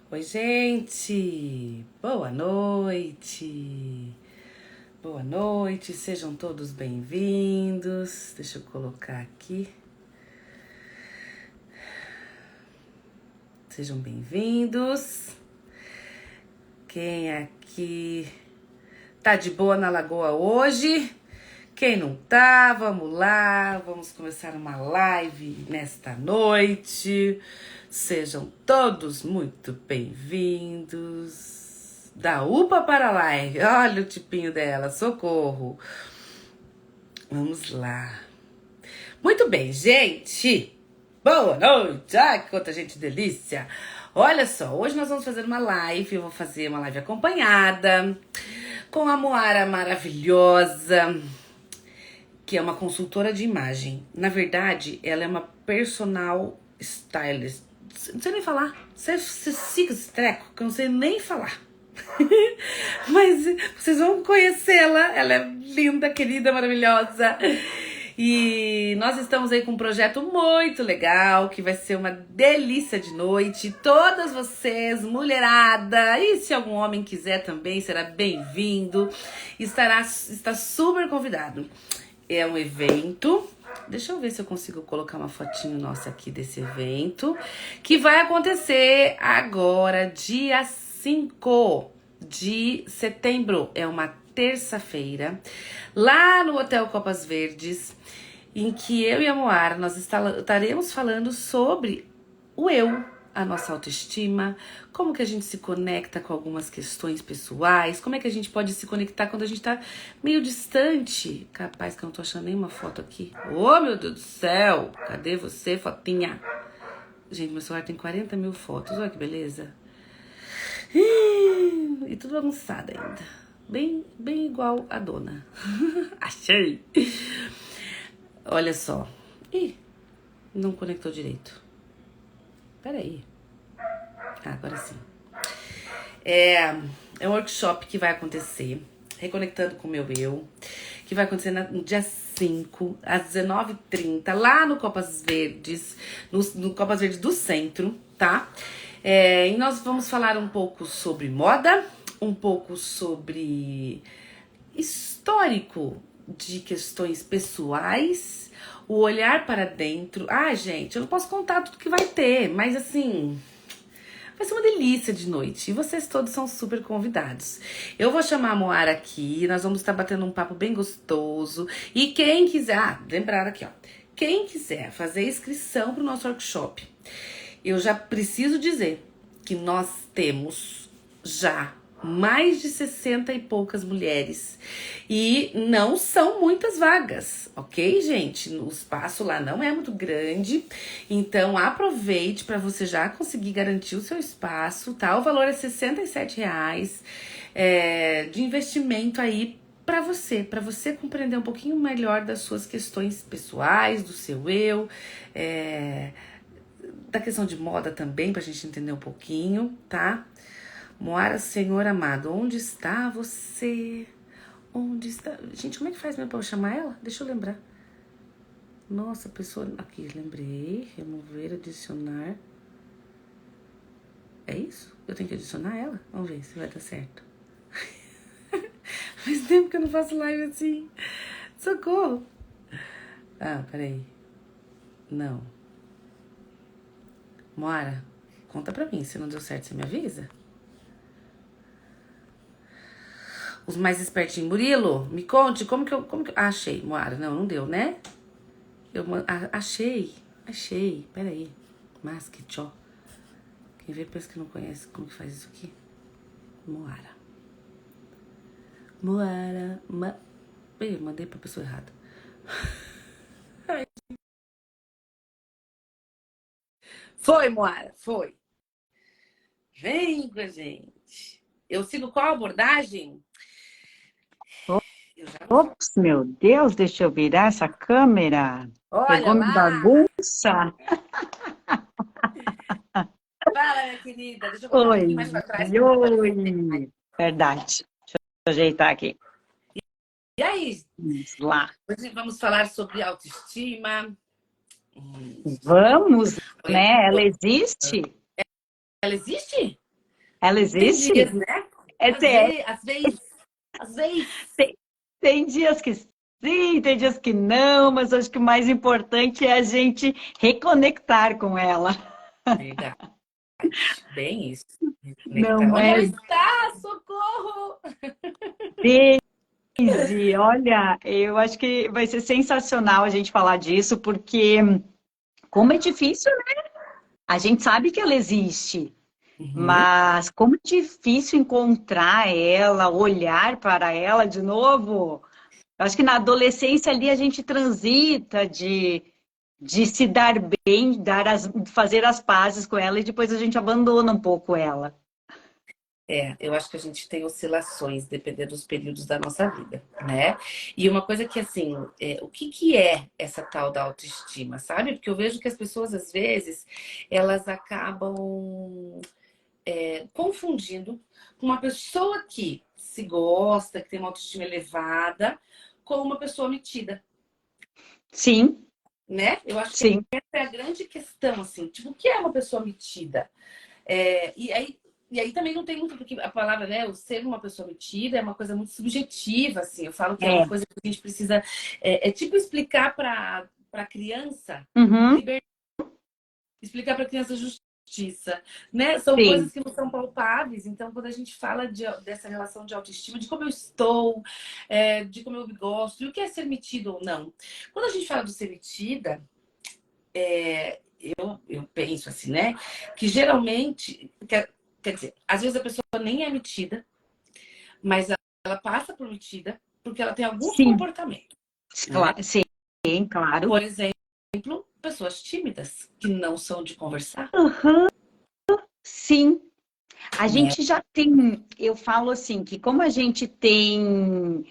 Oi, gente! Boa noite! Boa noite, sejam todos bem-vindos. Deixa eu colocar aqui. Sejam bem-vindos. Quem aqui tá de boa na lagoa hoje? Quem não tá, vamos lá. Vamos começar uma live nesta noite. Sejam todos muito bem-vindos. Da UPA para a live. Olha o tipinho dela, socorro. Vamos lá. Muito bem, gente. Boa noite. Ai, quanta gente delícia. Olha só, hoje nós vamos fazer uma live. Eu vou fazer uma live acompanhada com a Moara maravilhosa, que é uma consultora de imagem. Na verdade, ela é uma personal stylist. Não sei nem falar. Você siga esse treco, que eu não sei nem falar. Mas vocês vão conhecê-la. Ela é linda, querida, maravilhosa. E nós estamos aí com um projeto muito legal, que vai ser uma delícia de noite. Todas vocês, mulherada, e se algum homem quiser também, será bem-vindo. Está super convidado. É um evento. Deixa eu ver se eu consigo colocar uma fotinho nossa aqui desse evento, que vai acontecer agora, dia 5 de setembro. É uma terça-feira, lá no Hotel Copas Verdes, em que eu e a Moara nós estaremos falando sobre o eu, a nossa autoestima, como que a gente se conecta com algumas questões pessoais, como é que a gente pode se conectar quando a gente tá meio distante. Capaz que eu não tô achando nenhuma foto aqui. Oh, meu Deus do céu! Cadê você, fotinha? Gente, meu celular tem 40 mil fotos, olha que beleza. E tudo bagunçado ainda. Bem igual a dona. Achei! Olha só. Ih, não conectou direito. Peraí. Agora sim. É um workshop que vai acontecer, Reconectando com o Meu Eu, que vai acontecer no dia 5, às 19h30, lá no Copas Verdes, no Copas Verdes do Centro, tá? E nós vamos falar um pouco sobre moda, um pouco sobre histórico de questões pessoais, o olhar para dentro. Ah, gente, eu não posso contar tudo que vai ter, mas assim, vai ser uma delícia de noite. E vocês todos são super convidados. Eu vou chamar a Moara aqui, nós vamos estar batendo um papo bem gostoso. E quem quiser, lembrar aqui, ó. Quem quiser fazer inscrição para o nosso workshop, eu já preciso dizer que nós temos já mais de 60 e poucas mulheres. E não são muitas vagas, ok, gente? O espaço lá não é muito grande. Então, aproveite para você já conseguir garantir o seu espaço, tá? O valor é R$67 de investimento aí para você compreender um pouquinho melhor das suas questões pessoais, do seu eu, da questão de moda também, pra gente entender um pouquinho, tá? Moara, Senhor amado, onde está você? Onde está? Gente, como é que faz mesmo pra eu chamar ela? Deixa eu lembrar. Nossa, pessoa... Aqui, lembrei. Remover, adicionar. É isso? Eu tenho que adicionar ela? Vamos ver se vai dar certo. Faz tempo que eu não faço live assim. Socorro. Ah, peraí. Não. Moara, conta pra mim. Se não deu certo, você me avisa? Os mais espertinhos. Murilo, me conte como que eu... Ah, achei, Moara. Não deu, né? Achei. Peraí. Mas que tchó. Quem vê pensa que não conhece como que faz isso aqui. Moara. Ih, mandei pra pessoa errada. Foi, Moara, foi. Vem com a gente. Eu sigo qual abordagem? Eu já vou falar. Ops, meu Deus, deixa eu virar essa câmera. Olha Pegou me lá. bagunça. Fala, minha querida. Deixa eu colocar um Oi, pouquinho mais pra trás pra não aparecer. oi. Verdade. Deixa eu ajeitar aqui. E aí? Vamos lá. Hoje vamos falar sobre autoestima. Vamos, Alguém- né? Ela existe? Ela existe? Ela Tem existe? dias, né? É Às sério. vezes, às vezes, às vezes. Tem, tem dias que sim, tem dias que não, mas acho que o mais importante é a gente reconectar com ela. Verdade. Bem isso. Reconectar. Não Onde ela é, está? Socorro! Daisy? Olha, eu acho que vai ser sensacional a gente falar disso, porque como é difícil, né? A gente sabe que ela existe, Uhum. mas como é difícil encontrar ela, olhar para ela de novo. Eu acho que na adolescência ali a gente transita de se dar bem, fazer as pazes com ela e depois a gente abandona um pouco ela. É, eu acho que a gente tem oscilações dependendo dos períodos da nossa vida, né? E uma coisa que, assim, o que que é essa tal da autoestima, sabe? Porque eu vejo que as pessoas, às vezes, elas acabam confundindo uma pessoa que se gosta, que tem uma autoestima elevada, com uma pessoa metida, Sim, né? Eu acho que sim, essa é a grande questão, assim, tipo, o que é uma pessoa metida? E aí também não tem muito, porque a palavra, né, o ser uma pessoa metida é uma coisa muito subjetiva, assim. Eu falo que é uma é. coisa que a gente precisa, tipo explicar para criança Uhum, liberdade, explicar para criança justiça, né? São sim, coisas que não são palpáveis. Então, quando a gente fala dessa relação de autoestima, de como eu estou, de como eu me gosto, e o que é ser metido ou não. Quando a gente fala do ser metida, eu penso assim, né? Que geralmente, quer dizer, às vezes a pessoa nem é metida, mas ela passa por metida porque ela tem alguns sim, comportamentos, né? sim, claro. Por exemplo, pessoas tímidas que não são de conversar, Uhum, sim. A né? gente já tem, eu falo assim, que como a gente tem,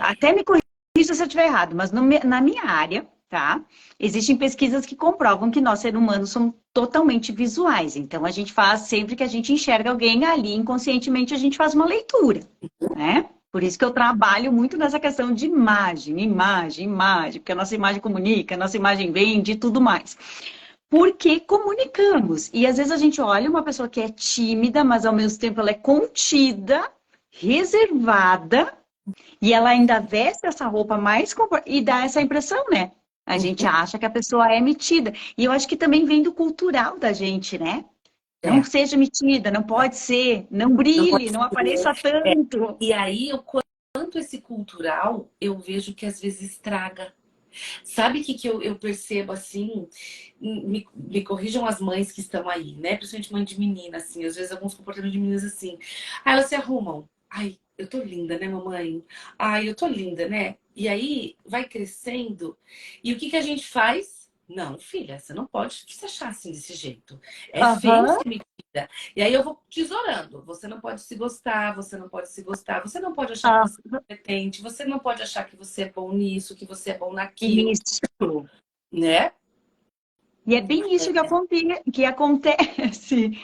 até me corrija se eu estiver errado, mas na minha área, tá? Existem pesquisas que comprovam que nós, seres humanos, somos totalmente visuais. Então, a gente faz, sempre que a gente enxerga alguém ali, inconscientemente, a gente faz uma leitura, né? Por isso que eu trabalho muito nessa questão de imagem, imagem, imagem, porque a nossa imagem comunica, a nossa imagem vende e tudo mais. Porque comunicamos. E às vezes a gente olha uma pessoa que é tímida, mas ao mesmo tempo ela é contida, reservada, e ela ainda veste essa roupa mais e dá essa impressão, né? A gente acha que a pessoa é metida. E eu acho que também vem do cultural da gente, né? Não É, seja metida, não pode ser, não não pode brilhe, não ser. apareça tanto. E aí, o quanto esse cultural, eu vejo que às vezes estraga. Sabe o que, que eu percebo assim? Me corrijam as mães que estão aí, né? Principalmente mãe de menina, assim. Às vezes alguns comportamentos de meninas assim. Aí elas se arrumam. Ai, eu tô linda, né, mamãe? Ai, eu tô linda, né? E aí vai crescendo. E o que, que a gente faz? Não, filha, você não pode se achar assim desse jeito. É feio Aham, ser metida. E aí eu vou tesourando. Você não pode se gostar, você não pode se gostar, você não pode achar que ah, você é competente, você não pode achar que você é bom nisso, que você é bom naquilo, isso. né? E é bem isso que acontece.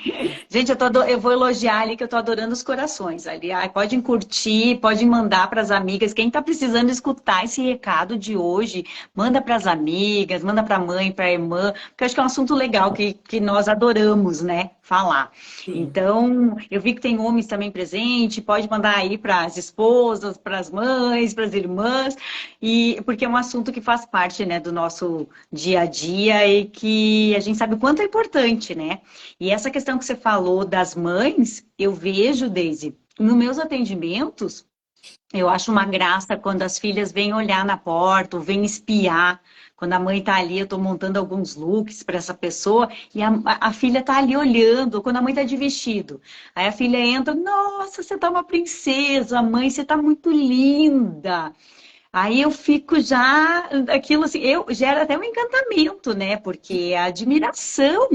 Gente, eu vou elogiar ali que eu tô adorando os corações ali. Ai, podem curtir, podem mandar para as amigas. Quem está precisando escutar esse recado de hoje, manda para as amigas, manda para a mãe, para a irmã, porque eu acho que é um assunto legal que nós adoramos, né? Falar. Sim. Então, eu vi que tem homens também presente, pode mandar aí para as esposas, para as mães, para as irmãs, e porque é um assunto que faz parte, né, do nosso dia a dia e que a gente sabe o quanto é importante, né? E essa questão que você falou das mães, eu vejo, Daisy, nos meus atendimentos, eu acho uma graça quando as filhas vêm olhar na porta, ou vêm espiar. Quando a mãe está ali, eu estou montando alguns looks para essa pessoa, e a filha está ali olhando, ou quando a mãe está de vestido. Aí a filha entra, nossa, você tá uma princesa, mãe, você tá muito linda. Aí eu fico já, aquilo assim, eu gera até um encantamento, né? Porque é admiração.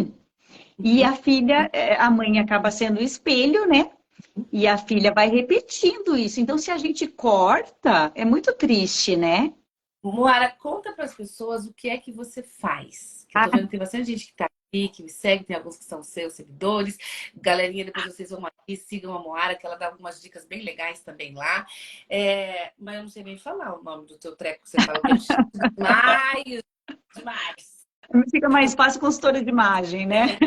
E a filha, a mãe acaba sendo o espelho, né? E a filha vai repetindo isso. Então, se a gente corta, é muito triste, né? Moara, conta para as pessoas o que é que você faz. Que eu tô vendo que tem bastante gente que tá aqui, que me segue, tem alguns que são seus seguidores. Galerinha, depois vocês vão aqui, sigam a Moara, que ela dá algumas dicas bem legais também lá. Mas eu não sei nem falar o nome do teu treco que você falou, que é difícil demais, demais. Fica mais fácil consultora de imagem, né?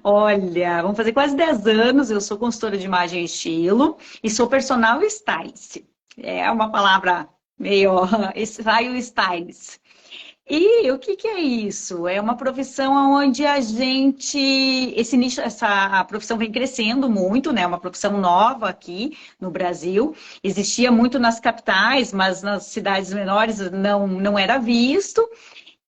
Olha, vamos fazer quase 10 anos. Eu sou consultora de imagem e estilo e sou personal stylist. É uma palavra meio style stylist. E o que que é isso? É uma profissão onde a gente, esse nicho, essa profissão vem crescendo muito, né? É uma profissão nova aqui no Brasil. Existia muito nas capitais, mas nas cidades menores não era visto.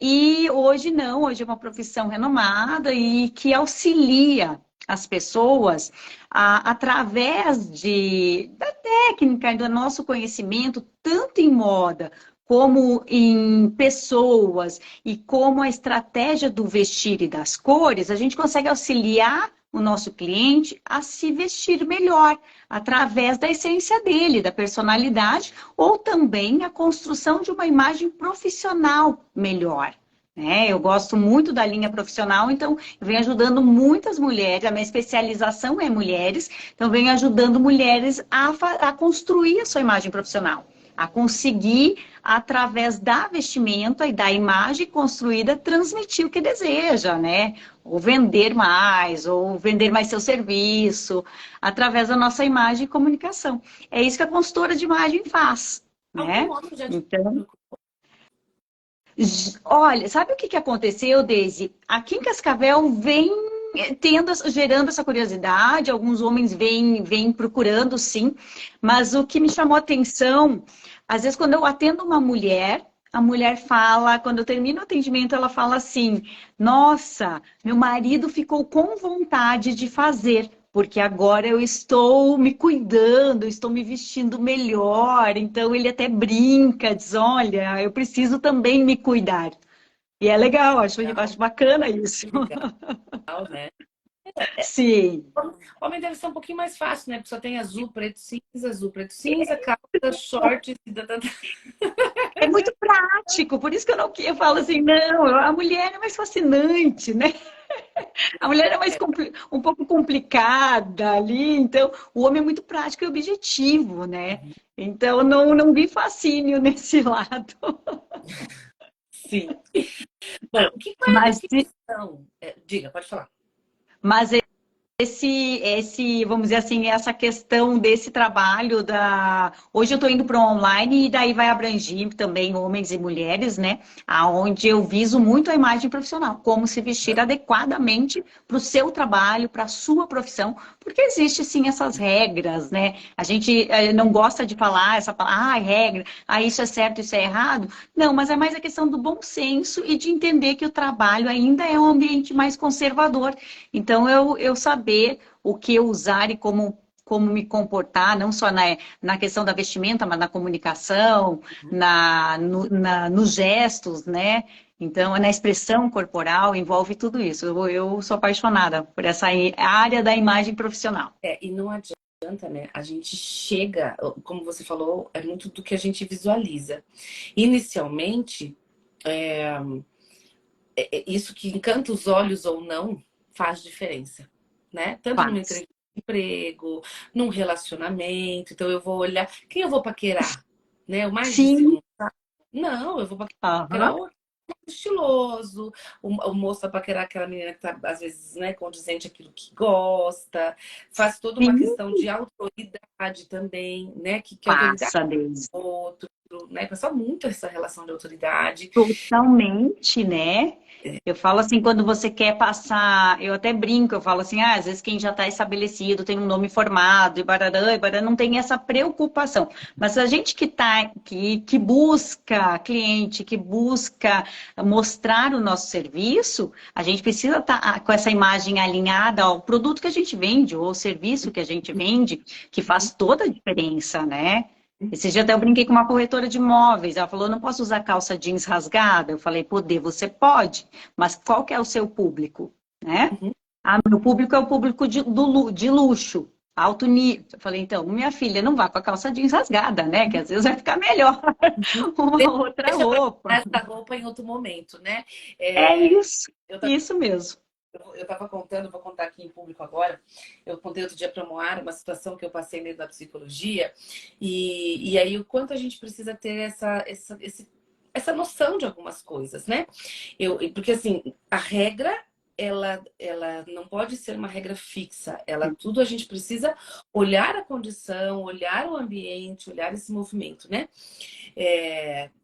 E hoje não, hoje é uma profissão renomada e que auxilia as pessoas através da técnica e do nosso conhecimento, tanto em moda como em pessoas e como a estratégia do vestir e das cores, a gente consegue auxiliar o nosso cliente a se vestir melhor, através da essência dele, da personalidade, ou também a construção de uma imagem profissional melhor. Né? Eu gosto muito da linha profissional, então eu venho ajudando muitas mulheres, a minha especialização é mulheres, então eu venho ajudando mulheres a construir a sua imagem profissional, a conseguir, através da vestimenta e da imagem construída, transmitir o que deseja, né? Ou vender mais seu serviço, através da nossa imagem e comunicação. É isso que a consultora de imagem faz, Algum né? outro já te Então, olha, sabe o que que aconteceu, Deise? Aqui em Cascavel vem gerando essa curiosidade, alguns homens vêm procurando, sim, mas o que me chamou a atenção, às vezes quando eu atendo uma mulher, a mulher fala, quando eu termino o atendimento, ela fala assim: Nossa, meu marido ficou com vontade de fazer, porque agora eu estou me cuidando, estou me vestindo melhor. Então ele até brinca, diz: Olha, eu preciso também me cuidar. E é legal, acho legal, bacana isso. legal, né? Sim. Homem deve ser um pouquinho mais fácil, né? Porque só tem azul, preto, cinza, calça, short. É muito prático, por isso que eu falo assim, não, a mulher é mais fascinante, né? A mulher é mais um pouco complicada ali, então o homem é muito prático e objetivo, né? Então não vi fascínio nesse lado. Sim. Bom, o que é a Mas, definição? Diga, pode falar. mas vamos dizer assim, essa questão desse trabalho hoje eu estou indo para o online e daí vai abranger também homens e mulheres, né? Aonde eu viso muito a imagem profissional, como se vestir adequadamente para o seu trabalho, para a sua profissão, porque existe sim essas regras, né? A gente não gosta de falar essa palavra, regra, isso é certo, isso é errado. Não, mas é mais a questão do bom senso e de entender que o trabalho ainda é um ambiente mais conservador. Então, eu saber o que eu usar e como me comportar, não só na questão da vestimenta, mas na comunicação, nos gestos, né? Então, na expressão corporal, envolve tudo isso. Eu sou apaixonada por essa área da imagem profissional. E não adianta, né? A gente chega, como você falou, é muito do que a gente visualiza. Inicialmente, isso que encanta os olhos ou não faz diferença, né? Tanto numa Faz. entrevista de emprego, num relacionamento. Então eu vou olhar quem eu vou paquerar, né? O mais de Sim. segundo. Não, eu vou paquerar Aham. o estiloso, o moço vai paquerar aquela menina que tá, às vezes, né, condizente àquilo que gosta. Faz toda uma Sim. questão de autoridade também, né? Que autoridade Passa, Deus. é outro, né? Pensa muito essa relação de autoridade. Totalmente, né? Eu falo assim, quando você quer passar, eu até brinco, eu falo assim, às vezes quem já está estabelecido, tem um nome formado, e barará, não tem essa preocupação. Mas a gente que busca cliente, que busca mostrar o nosso serviço, a gente precisa estar com essa imagem alinhada ao produto que a gente vende, ou ao serviço que a gente vende, que faz toda a diferença, né? Esse dia até eu brinquei com uma corretora de imóveis. Ela falou, não posso usar calça jeans rasgada. Eu falei, poder, você pode, mas qual que é o seu público, né? Uhum. Ah, meu público é o público de luxo, alto nível. Eu falei, então, minha filha, não vá com a calça jeans rasgada, né? Que às vezes vai ficar melhor uma outra Deixa para roupa. essa roupa em outro momento, né? É É, eu isso mesmo. eu estava contando, vou contar aqui em público agora. Eu contei outro dia para Moara uma situação que eu passei dentro da psicologia, e aí o quanto a gente precisa ter essa noção de algumas coisas, né? Porque assim, a regra ela não pode ser uma regra fixa. Tudo a gente precisa olhar a condição, olhar o ambiente, olhar esse movimento, né?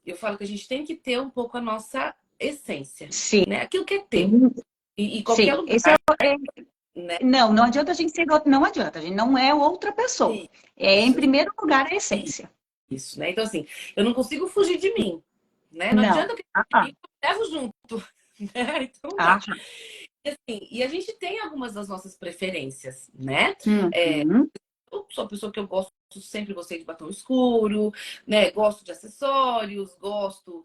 Eu falo que a gente tem que ter um pouco a nossa essência, Sim, né? Aquilo que é teu. E qualquer sim. Esse lugar, né? não adianta a gente ser, não adianta, a gente não é outra pessoa. Em Isso, primeiro lugar, a essência. isso, né? Então, assim, eu não consigo fugir de mim, né? Não Não. adianta que Ah, eu ah, levo junto, né? Então, não ah, dá. E, assim, e a gente tem algumas das nossas preferências, né? uhum. Eu sou uma pessoa que eu gosto, sempre gostei de batom escuro, né? Gosto de acessórios, gosto,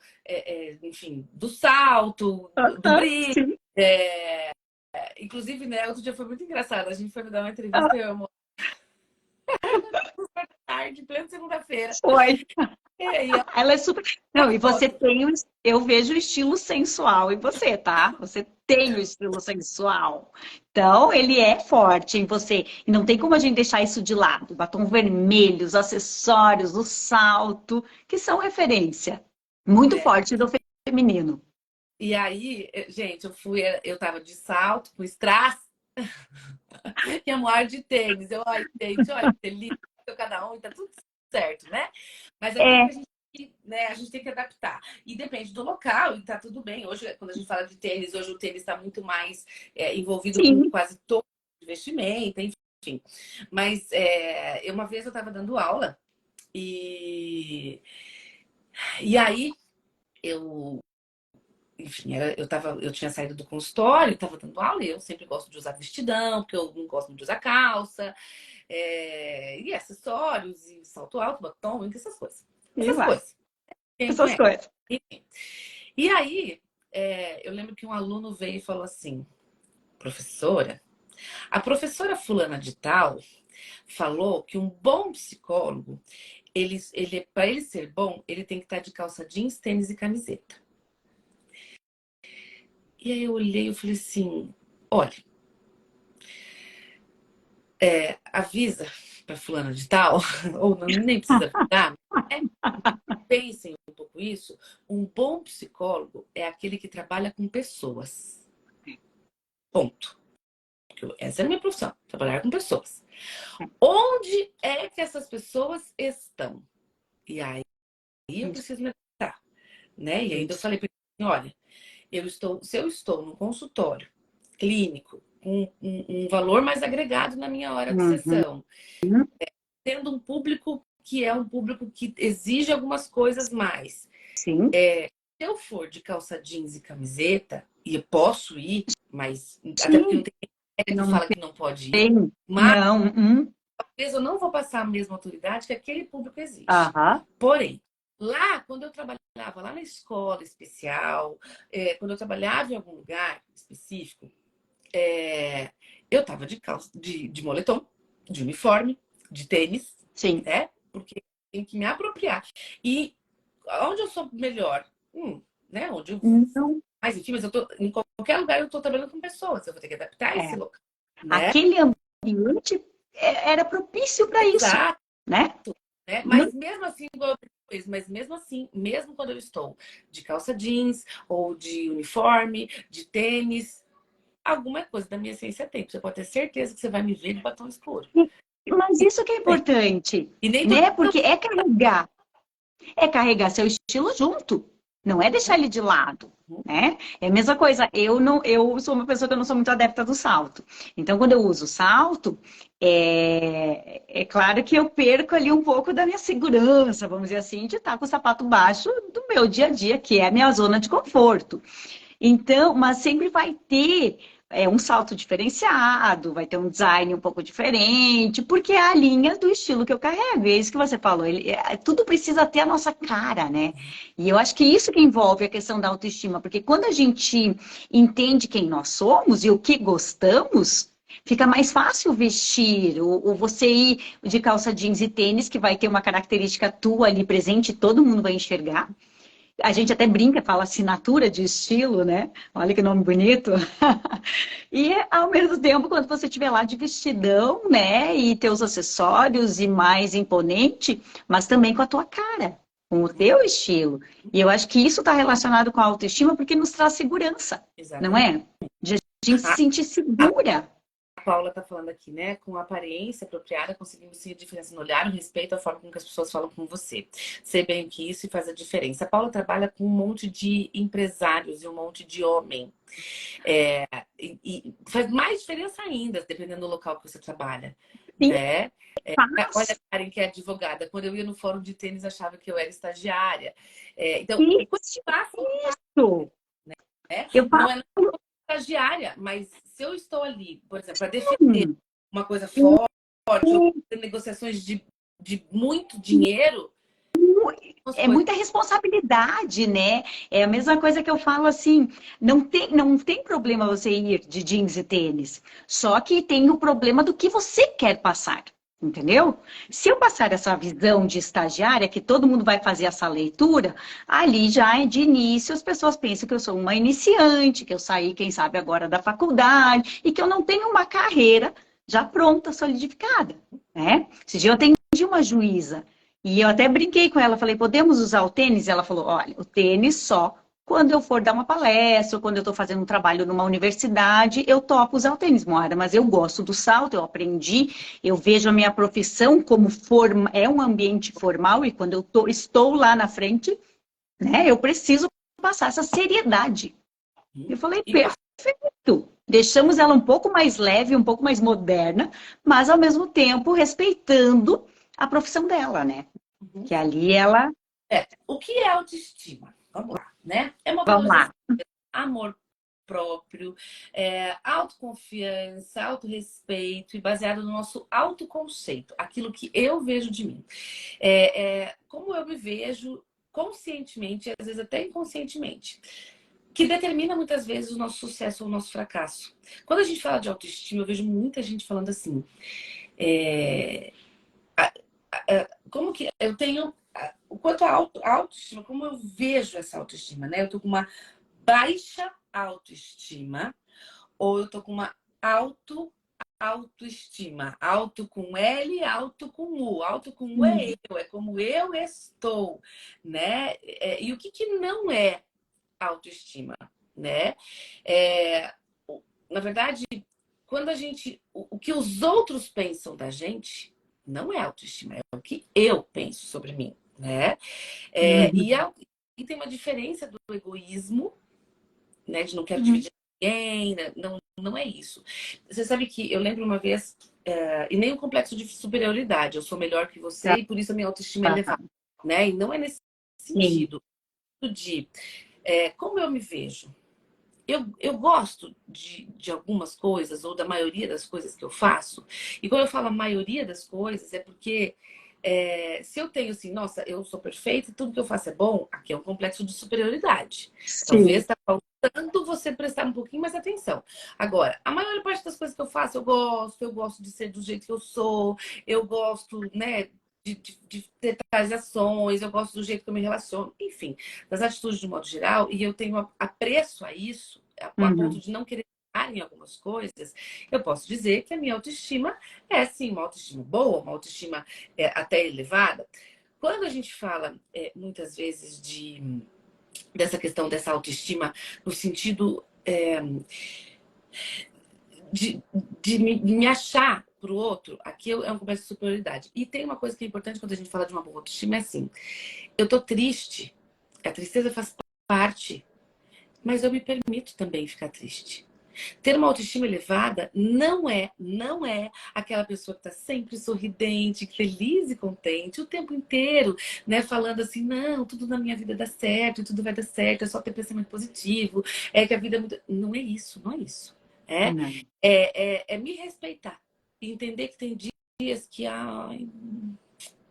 enfim, do salto, Ah, do ah, brilho. sim. Inclusive, né, outro dia foi muito engraçado. A gente foi dar uma Ah, entrevista, eu amo, tarde, plena segunda-feira. foi. E aí, ela Ela é super. uma Não, e você foto. tem eu vejo o estilo sensual em você, tá? Você tem o estilo sensual. Então, ele é forte em você. E não tem como a gente deixar isso de lado. O batom vermelho, os acessórios, o salto, que são referência. Muito É, forte do feminino. e aí, gente, eu tava de salto, com strass, e a moar de tênis. Eu, ai, gente, olha, que delícia, cada um, tá tudo certo, né? Mas é aquilo É, que a gente tem que adaptar. E depende do local, e tá tudo bem. Hoje, quando a gente fala de tênis, hoje o tênis está muito mais envolvido com sim. quase todo o investimento, enfim. Mas uma vez eu estava dando aula e aí eu, enfim, eu tinha saído do consultório, estava dando aula, e eu sempre gosto de usar vestidão, porque eu não gosto muito de usar calça, e acessórios, e salto alto, batom, essas coisas. E Essas vai. coisas. Quem Essas conhece? coisas. Enfim. E aí, eu lembro que um aluno veio e falou assim: professora, a professora fulana de tal falou que um bom psicólogo, para ele ser bom, ele tem que estar de calça jeans, tênis e camiseta. E aí eu olhei e falei assim: olha, avisa para fulana de tal, ou não, nem precisa avisar, né? Pensem um pouco isso. Um bom psicólogo é aquele que trabalha com pessoas. Ponto. Essa é a minha profissão, trabalhar com pessoas. Onde é que essas pessoas estão? E aí eu Isso, preciso me adaptar, né? E ainda eu isso. falei para ele, olha, se eu estou no consultório clínico, com um valor mais agregado na minha hora de Uhum. sessão, tendo um público que é um público que exige algumas coisas mais. Sim. Se eu for de calça jeans e camiseta, e eu posso ir, mas até porque não Sim. tem regra que Não fala que não pode ir, tem. mas Não. talvez eu não vou passar a mesma autoridade que aquele público exige. Aham. Porém, lá, quando eu trabalhava lá na escola especial, quando eu trabalhava em algum lugar específico, eu tava de calça, de moletom, de uniforme, de tênis, Sim. né? Porque tem que me apropriar. E onde eu sou melhor? Né? Onde eu. Não. Mas enfim, mas em qualquer lugar eu tô trabalhando com pessoas, eu vou ter que adaptar esse É. local, né? Aquele ambiente era propício para isso, Exato. né? Né? Não, Mas mesmo assim, mas mesmo assim, mesmo quando eu estou de calça jeans ou de uniforme, de tênis, alguma coisa da minha essência tem. Você pode ter certeza que você vai me ver de batom escuro. mas isso que é importante, E nem tudo né? Porque é carregar seu estilo junto, não é deixar ele de lado, né? É a mesma coisa, eu sou uma pessoa que eu não sou muito adepta do salto. Então, quando eu uso salto, é claro que eu perco ali um pouco da minha segurança, vamos dizer assim, de estar com o sapato baixo do meu dia a dia, que é a minha zona de conforto. Então, mas sempre vai ter um salto diferenciado, vai ter um design um pouco diferente, porque é a linha do estilo que eu carrego. É isso que você falou. Tudo precisa ter a nossa cara, né? E eu acho que isso que envolve a questão da autoestima, porque quando a gente entende quem nós somos e o que gostamos, fica mais fácil vestir, ou você ir de calça jeans e tênis, que vai ter uma característica tua ali presente, todo mundo vai enxergar. A gente até brinca, fala assinatura de estilo, né? Olha que nome bonito. E ao mesmo tempo, quando você estiver lá de vestidão, né? E teus acessórios e mais imponente, mas também com a tua cara, com o teu estilo. E eu acho que isso está relacionado com a autoestima porque nos traz segurança, não Exatamente. é? gente se sentir segura. A Paula tá falando aqui, né? Com a aparência apropriada, conseguimos sentir a diferença no olhar, no respeito, a forma com que as pessoas falam com você. Sei bem que isso faz a diferença. A Paula trabalha com um monte de empresários e um monte de homem. E faz mais diferença ainda, dependendo do local que você trabalha, Sim, né? Olha faz. a Karen, que é advogada. Quando eu ia no fórum de tênis, achava que eu era estagiária. Então, quando Isso, passa, isso. né? Eu Não falo, é estagiária, mas se eu estou ali, por exemplo, para defender hum, uma coisa forte, ou fazer negociações de muito dinheiro, umas é coisas. muita responsabilidade, né? É a mesma coisa que eu falo assim, não tem problema você ir de jeans e tênis, só que tem o problema do que você quer passar, entendeu? Se eu passar essa visão de estagiária, que todo mundo vai fazer essa leitura, ali já de início as pessoas pensam que eu sou uma iniciante, que eu saí, quem sabe, agora da faculdade, e que eu não tenho uma carreira já pronta, solidificada, né? Esse dia eu atendi uma juíza, e eu até brinquei com ela, falei, podemos usar o tênis? E ela falou, olha, o tênis só quando eu for dar uma palestra, ou quando eu estou fazendo um trabalho numa universidade, eu topo usar o tênis, Moara, mas eu gosto do salto, eu aprendi, eu vejo a minha profissão como é um ambiente formal, e quando estou lá na frente, né, eu preciso passar essa seriedade. Eu falei, E perfeito. Deixamos ela um pouco mais leve, um pouco mais moderna, mas ao mesmo tempo respeitando a profissão dela, né? Que ali ela. o que é autoestima? Vamos lá, né? É uma Vamos valorização, lá. amor próprio, autoconfiança, autorrespeito e baseado no nosso autoconceito, aquilo que eu vejo de mim. Como eu me vejo conscientemente, às vezes até inconscientemente, que determina muitas vezes o nosso sucesso ou o nosso fracasso. Quando a gente fala de autoestima, eu vejo muita gente falando assim, é, como que eu tenho, quanto à autoestima, como eu vejo essa autoestima, né? Eu tô com uma baixa autoestima ou eu tô com uma autoestima, alto com L, alto com U. Alto com U é eu, é como eu estou, né? E o que que não é autoestima, né? É, na verdade, quando a gente, o que os outros pensam da gente não é autoestima, é o que eu penso sobre mim, né? E, Uhum. e tem uma diferença do egoísmo, né? De não quero Uhum. dividir ninguém, né? Não é isso. Você sabe que eu lembro uma vez, e nem o complexo de superioridade, eu sou melhor que você e por isso a minha autoestima é elevada, Tá. né? E não é nesse Sim. sentido de como eu me vejo. Eu gosto de algumas coisas, ou da maioria das coisas que eu faço. E quando eu falo a maioria das coisas, é porque se eu tenho assim, nossa, eu sou perfeita e tudo que eu faço é bom, aqui é um complexo de superioridade. Talvez Sim. está faltando você prestar um pouquinho mais atenção. Agora, a maior parte das coisas que eu gosto de ser do jeito que eu sou, eu gosto, né? De ter tais ações, eu gosto do jeito que eu me relaciono, enfim, das atitudes de modo geral, e eu tenho apreço a isso, a ponto Uhum. de não querer errar em algumas coisas, eu posso dizer que a minha autoestima é sim uma autoestima boa, uma autoestima até elevada. Quando a gente fala muitas vezes dessa questão dessa autoestima no sentido de, de me achar para o outro, aqui é um complexo de superioridade. E tem uma coisa que é importante quando a gente fala de uma boa autoestima, é assim, eu tô triste, a tristeza faz parte, mas eu me permito também ficar triste. Ter uma autoestima elevada não é aquela pessoa que está sempre sorridente, feliz e contente o tempo inteiro, né? Falando assim, não, tudo na minha vida dá certo, tudo vai dar certo, é só ter pensamento positivo, é que a vida é muito. Não é isso, não é isso. É, Não. é me respeitar e entender que tem dias que, ai,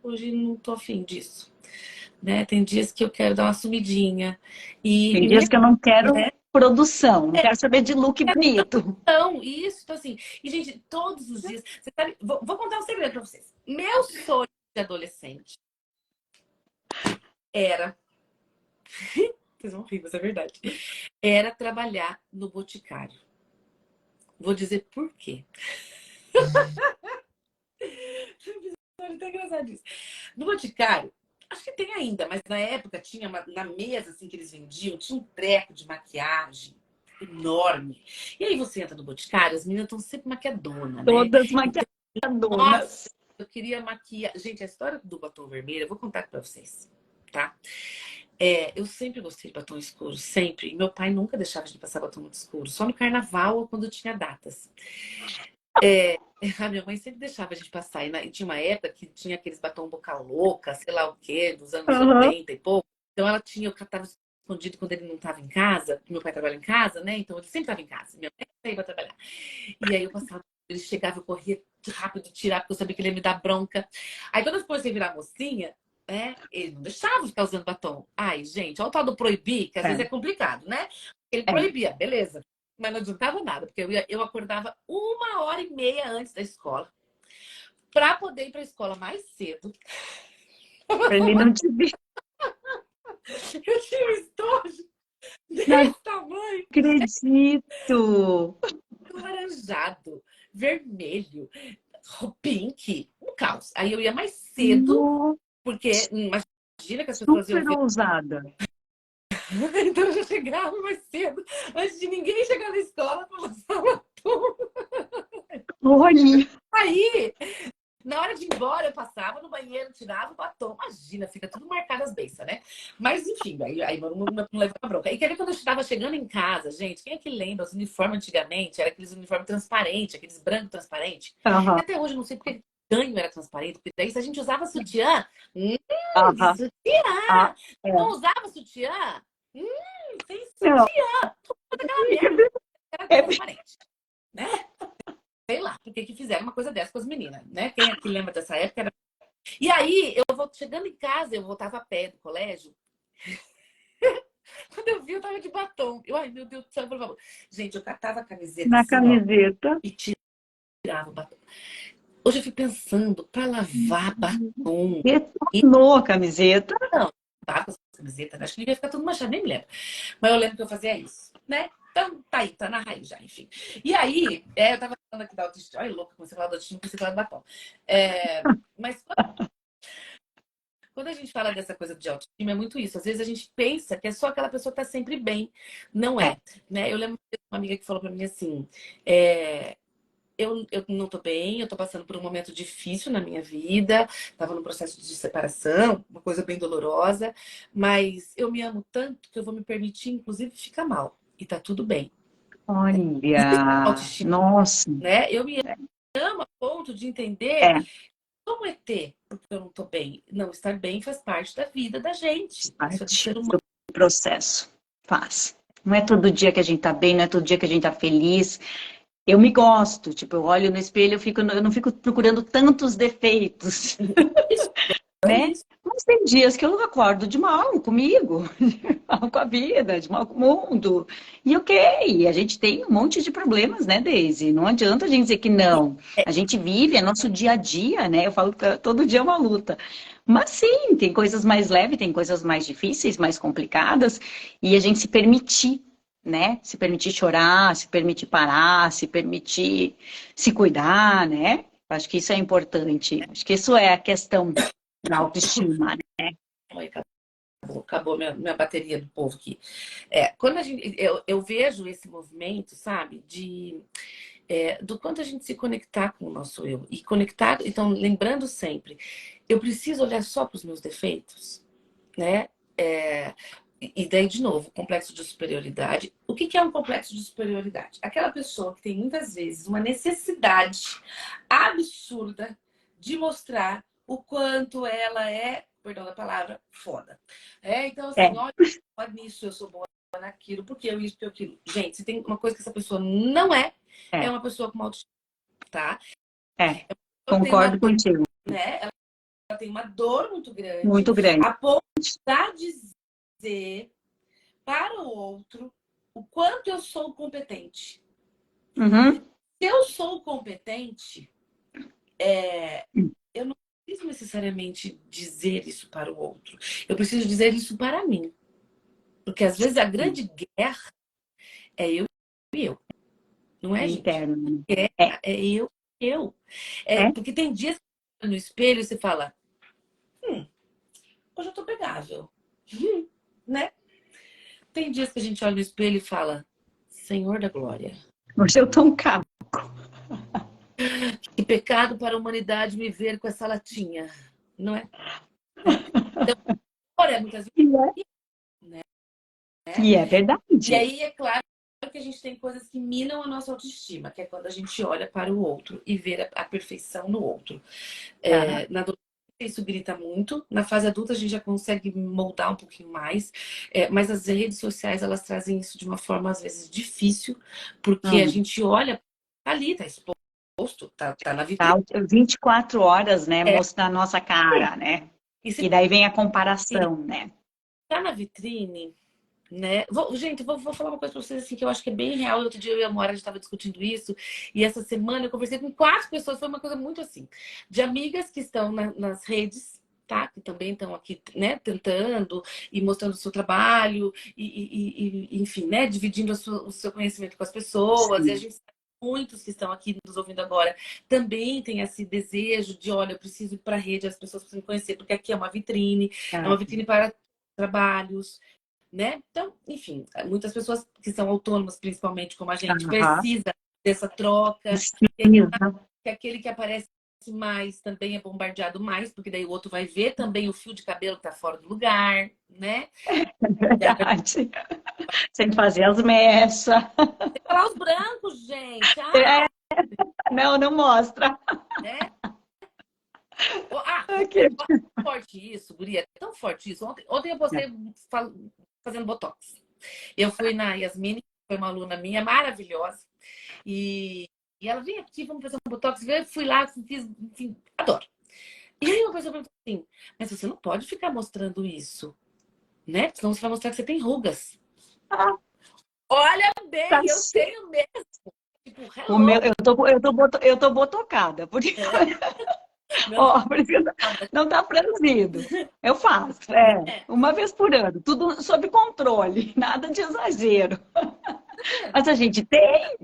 hoje não tô afim disso, né? Tem dias que eu quero dar uma sumidinha Tem e dias que eu não quero né? produção, não quero saber de look bonito. Então, isso, então assim, e gente, todos os dias, você sabe, vou contar um segredo pra vocês. Meu sonho de adolescente era, vocês vão rir, mas é verdade, era trabalhar no Boticário. Vou dizer por quê. Tá engraçado isso. No Boticário, acho que tem ainda, mas na época tinha na mesa assim que eles vendiam, tinha um treco de maquiagem. enorme. E aí você entra no Boticário, as meninas estão sempre maquiadonas, né? Todas Então, nossa, maquiadonas. eu queria maquiar. Gente, a história do batom vermelho, eu vou contar pra vocês, tá? É, eu sempre gostei de batom escuro, sempre. E meu pai nunca deixava de passar batom muito escuro, só no carnaval ou quando tinha datas. A minha mãe sempre deixava a gente passar. E tinha uma época que tinha aqueles batom boca louca, sei lá o quê, dos anos Aham. 80 e pouco. Então ela tinha, eu catava escondido quando ele não estava em casa, porque meu pai trabalha em casa, né? Então ele sempre estava em casa. Minha mãe saía pra trabalhar. E aí eu passava, ele chegava, eu corria rápido tirar, porque eu sabia que ele ia me dar bronca. Aí quando eu comecei a virar mocinha, né? Ele não deixava de ficar usando batom. Ai, gente, olha o tal do proibir, que às vezes é É, complicado, né? Ele é. proibia, beleza. Mas não adiantava nada, porque eu acordava 1h30 antes da escola para poder ir para a escola mais cedo. Pra ele não te ver. Eu tinha um estojo Não desse tamanho, acredito. alaranjado, vermelho, pink, um caos. Aí eu ia mais cedo, Nossa, porque imagina que as pessoas iam super ver. ousada. Então eu já chegava mais cedo, antes de ninguém chegar na escola para lançar batom. Olha, Aí na hora de ir embora, eu passava no banheiro, tirava o batom. Imagina, fica tudo marcado as beiças, né? Mas, enfim, aí não levava bronca. E quer ver quando eu estava chegando em casa, gente? Quem é que lembra? Os uniformes antigamente, era aqueles uniformes transparentes, aqueles brancos transparentes. E aham, até hoje eu não sei porque ganho era transparente, porque daí se a gente usava sutiã, aham, ah, sutiã! é. Não usava sutiã? Sem Não, sutiã! Toda aquela merda era é, transparente, né? Sei lá, por que que fizeram uma coisa dessa com as meninas, né? Quem aqui lembra dessa época era. E aí, eu vou chegando em casa, eu voltava a pé do colégio. Quando eu vi, eu tava de batom. Ai, meu Deus do céu, por favor. Gente, eu catava a camiseta na assim, ó, camiseta. e tirava o batom. Hoje eu fico pensando, pra lavar batom. E Retornou a camiseta. não, lavar com essa camiseta, né? Acho que devia ficar tudo manchado, nem me lembro. Mas eu lembro que eu fazia isso, né? Então, tá aí, tá na raiz já, enfim. E aí, eu tava falando aqui da autoestima. Ai, louca, comecei a falar da autoestima, comecei a falar do batom. Mas quando a gente fala dessa coisa de autoestima, é muito isso. Às vezes a gente pensa que é só aquela pessoa que tá sempre bem. Não É, é, né? Eu lembro de uma amiga que falou pra mim assim, é, eu não tô bem, eu tô passando por um momento difícil na minha vida, tava num processo de separação, uma coisa bem dolorosa, mas eu me amo tanto que eu vou me permitir, inclusive, ficar mal. E tá tudo bem. olha, Autoestima, nossa, né? Eu me amo a ponto de entender é, como é ter, porque eu não tô bem. Não, estar bem faz parte da vida da gente. Isso é do parte ser humano. do processo. Faz. Não é todo dia que a gente tá bem, não é todo dia que a gente tá feliz. Eu me gosto, tipo, eu olho no espelho, eu não fico procurando tantos defeitos, Isso, é né? isso. Mas tem dias que eu acordo de mal comigo, de mal com a vida, de mal com o mundo. E ok, a gente tem um monte de problemas, né, Daisy? Não adianta a gente dizer que não. A gente vive, é nosso dia a dia, né? Eu falo que todo dia é uma luta. Mas sim, tem coisas mais leves, tem coisas mais difíceis, mais complicadas, e a gente se permitir, né? Se permitir chorar, se permitir parar, se permitir se cuidar, né? Acho que isso é importante. Acho que isso é a questão da autoestima, né? Ai, acabou minha bateria do povo aqui. Quando eu vejo esse movimento, sabe, do quanto a gente se conectar com o nosso eu. E conectar, então, lembrando sempre, eu preciso olhar só para os meus defeitos, né? É, e daí, de novo, complexo de superioridade. O que é um complexo de superioridade? Aquela pessoa que tem muitas vezes uma necessidade absurda de mostrar o quanto ela é, perdão da palavra, foda. Então, É, assim, olha nisso, eu sou boa naquilo, porque eu isso, porque eu aquilo. Gente, se tem uma coisa que essa pessoa não é é, uma pessoa com uma autoestima, tá? é. Ela tem uma Concordo dor, contigo. né? Ela tem uma dor muito grande, Muito grande. a ponto de dizer para o outro o quanto eu sou competente. Uhum. Se eu sou competente, eu não preciso necessariamente dizer isso para o outro. Eu preciso dizer isso para mim. Porque às vezes a grande guerra é eu e eu. Não É é, gente? interno, né? É, É, é eu e eu. é. Porque tem dias que você olha no espelho e você fala, hoje eu tô pegável. Né? Tem dias que a gente olha no espelho e fala, Senhor da glória. Hoje eu tô um cabo. Que pecado para a humanidade me ver com essa latinha, não é? Então, ora, muitas vezes, né? E é E verdade. aí, é claro que a gente tem coisas que minam a nossa autoestima, que é quando a gente olha para o outro e vê a perfeição no outro. Tá. Na adolescência isso grita muito, na fase adulta a gente já consegue moldar um pouquinho mais, mas as redes sociais elas trazem isso de uma forma às vezes difícil, porque a Hum. gente olha, tá ali, tá exposto, tá na Tá vitrine. 24 horas, né, É, mostrando a nossa cara, né? e se E daí vem a comparação, né? tá na vitrine, né? Gente, vou falar uma coisa pra vocês assim, que eu acho que é bem real. Outro dia eu e a Moara, a gente estava discutindo isso, e essa semana eu conversei com 4 pessoas, foi uma coisa muito assim, de amigas que estão nas redes, tá? Que também estão aqui, né, tentando e mostrando o seu trabalho, enfim, né, dividindo o seu conhecimento com as pessoas, e a Sim. gente sabe que muitos que estão aqui nos ouvindo agora também têm esse desejo de, olha, eu preciso ir para a rede, as pessoas precisam me conhecer, porque aqui é Tá. uma vitrine para trabalhos, né? Então, enfim, muitas pessoas que são autônomas, principalmente como a gente, Aham. precisa dessa troca, Precisa. que aquele que aparece mais também é bombardeado mais, porque daí o outro vai ver também o fio de cabelo que tá fora do lugar, né? É E aí, verdade. Sem fazer as mechas. tem que falar os brancos, gente. É, Ah, não, não mostra. né? Ah, Aqui. tão forte isso, guria, é tão forte isso. Ontem eu postei fazendo botox. Eu fui na Yasmine, que foi uma aluna minha maravilhosa. E ela vem aqui, vamos fazer um botox. Eu fui lá, fiz, enfim, adoro. E aí uma pessoa perguntou assim, mas você não pode ficar mostrando isso, né? Senão você vai mostrar que você tem rugas. Ah, Olha tá bem, eu sim. tenho mesmo. Tipo, O meu, hello. eu tô botocada. É, meu não Ó, por isso que não tá franzido. Eu faço, é. uma vez por ano, tudo sob controle, nada de exagero. Mas a gente tem,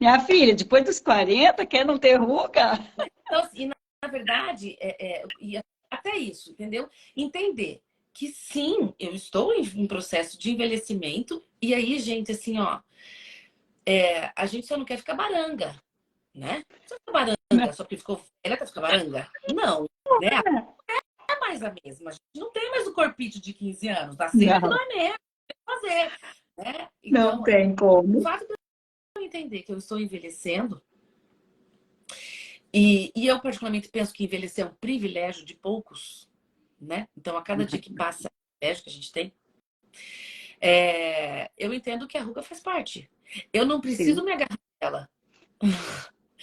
minha filha, depois dos 40, quer não ter ruga? Então, assim, na verdade, e até isso, entendeu? Entender que sim, eu estou em processo de envelhecimento, e aí, gente, assim, ó, a gente só não quer ficar baranga, né? Você fica baranga só porque ficou velha, quer ficar baranga? Não, né? É mais a mesma. A gente não tem mais o corpite de 15 anos, nasceu e Não, dói mesmo, tem que fazer, né? não Então, tem o como. fato de eu entender que eu estou envelhecendo, e eu particularmente penso que envelhecer é um privilégio de poucos, né? Então, a cada dia que passa, é um privilégio que a gente tem, eu entendo que a ruga faz parte. Eu não Sim. preciso me agarrar nela.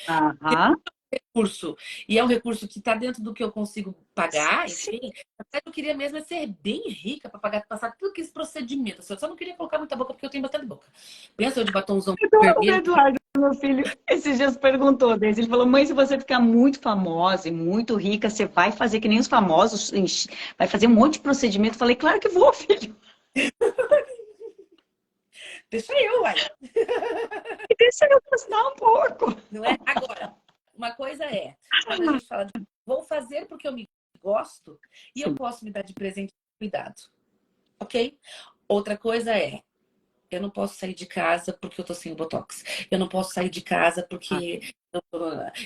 Aham. Recurso. E é um recurso que está dentro do que eu consigo pagar, Sim. enfim. Até eu queria mesmo ser bem rica para pagar, passar tudo aqueles procedimentos. Eu só não queria colocar muita boca, porque eu tenho bastante boca. Pensa eu de batomzão O vermelho. Eduardo, meu filho, esses dias perguntou desse. Ele falou: mãe, se você ficar muito famosa e muito rica, você vai fazer que nem os famosos, vai fazer um monte de procedimento. Eu falei: claro que vou, filho. Deixa eu, uai. E deixa eu gostar um pouco. Não é? Agora, uma coisa quando a gente fala de vou fazer porque eu me gosto e eu Sim. posso me dar de presente cuidado, ok? Outra coisa eu não posso sair de casa porque eu tô sem o Botox. Eu não posso sair de casa Ah, porque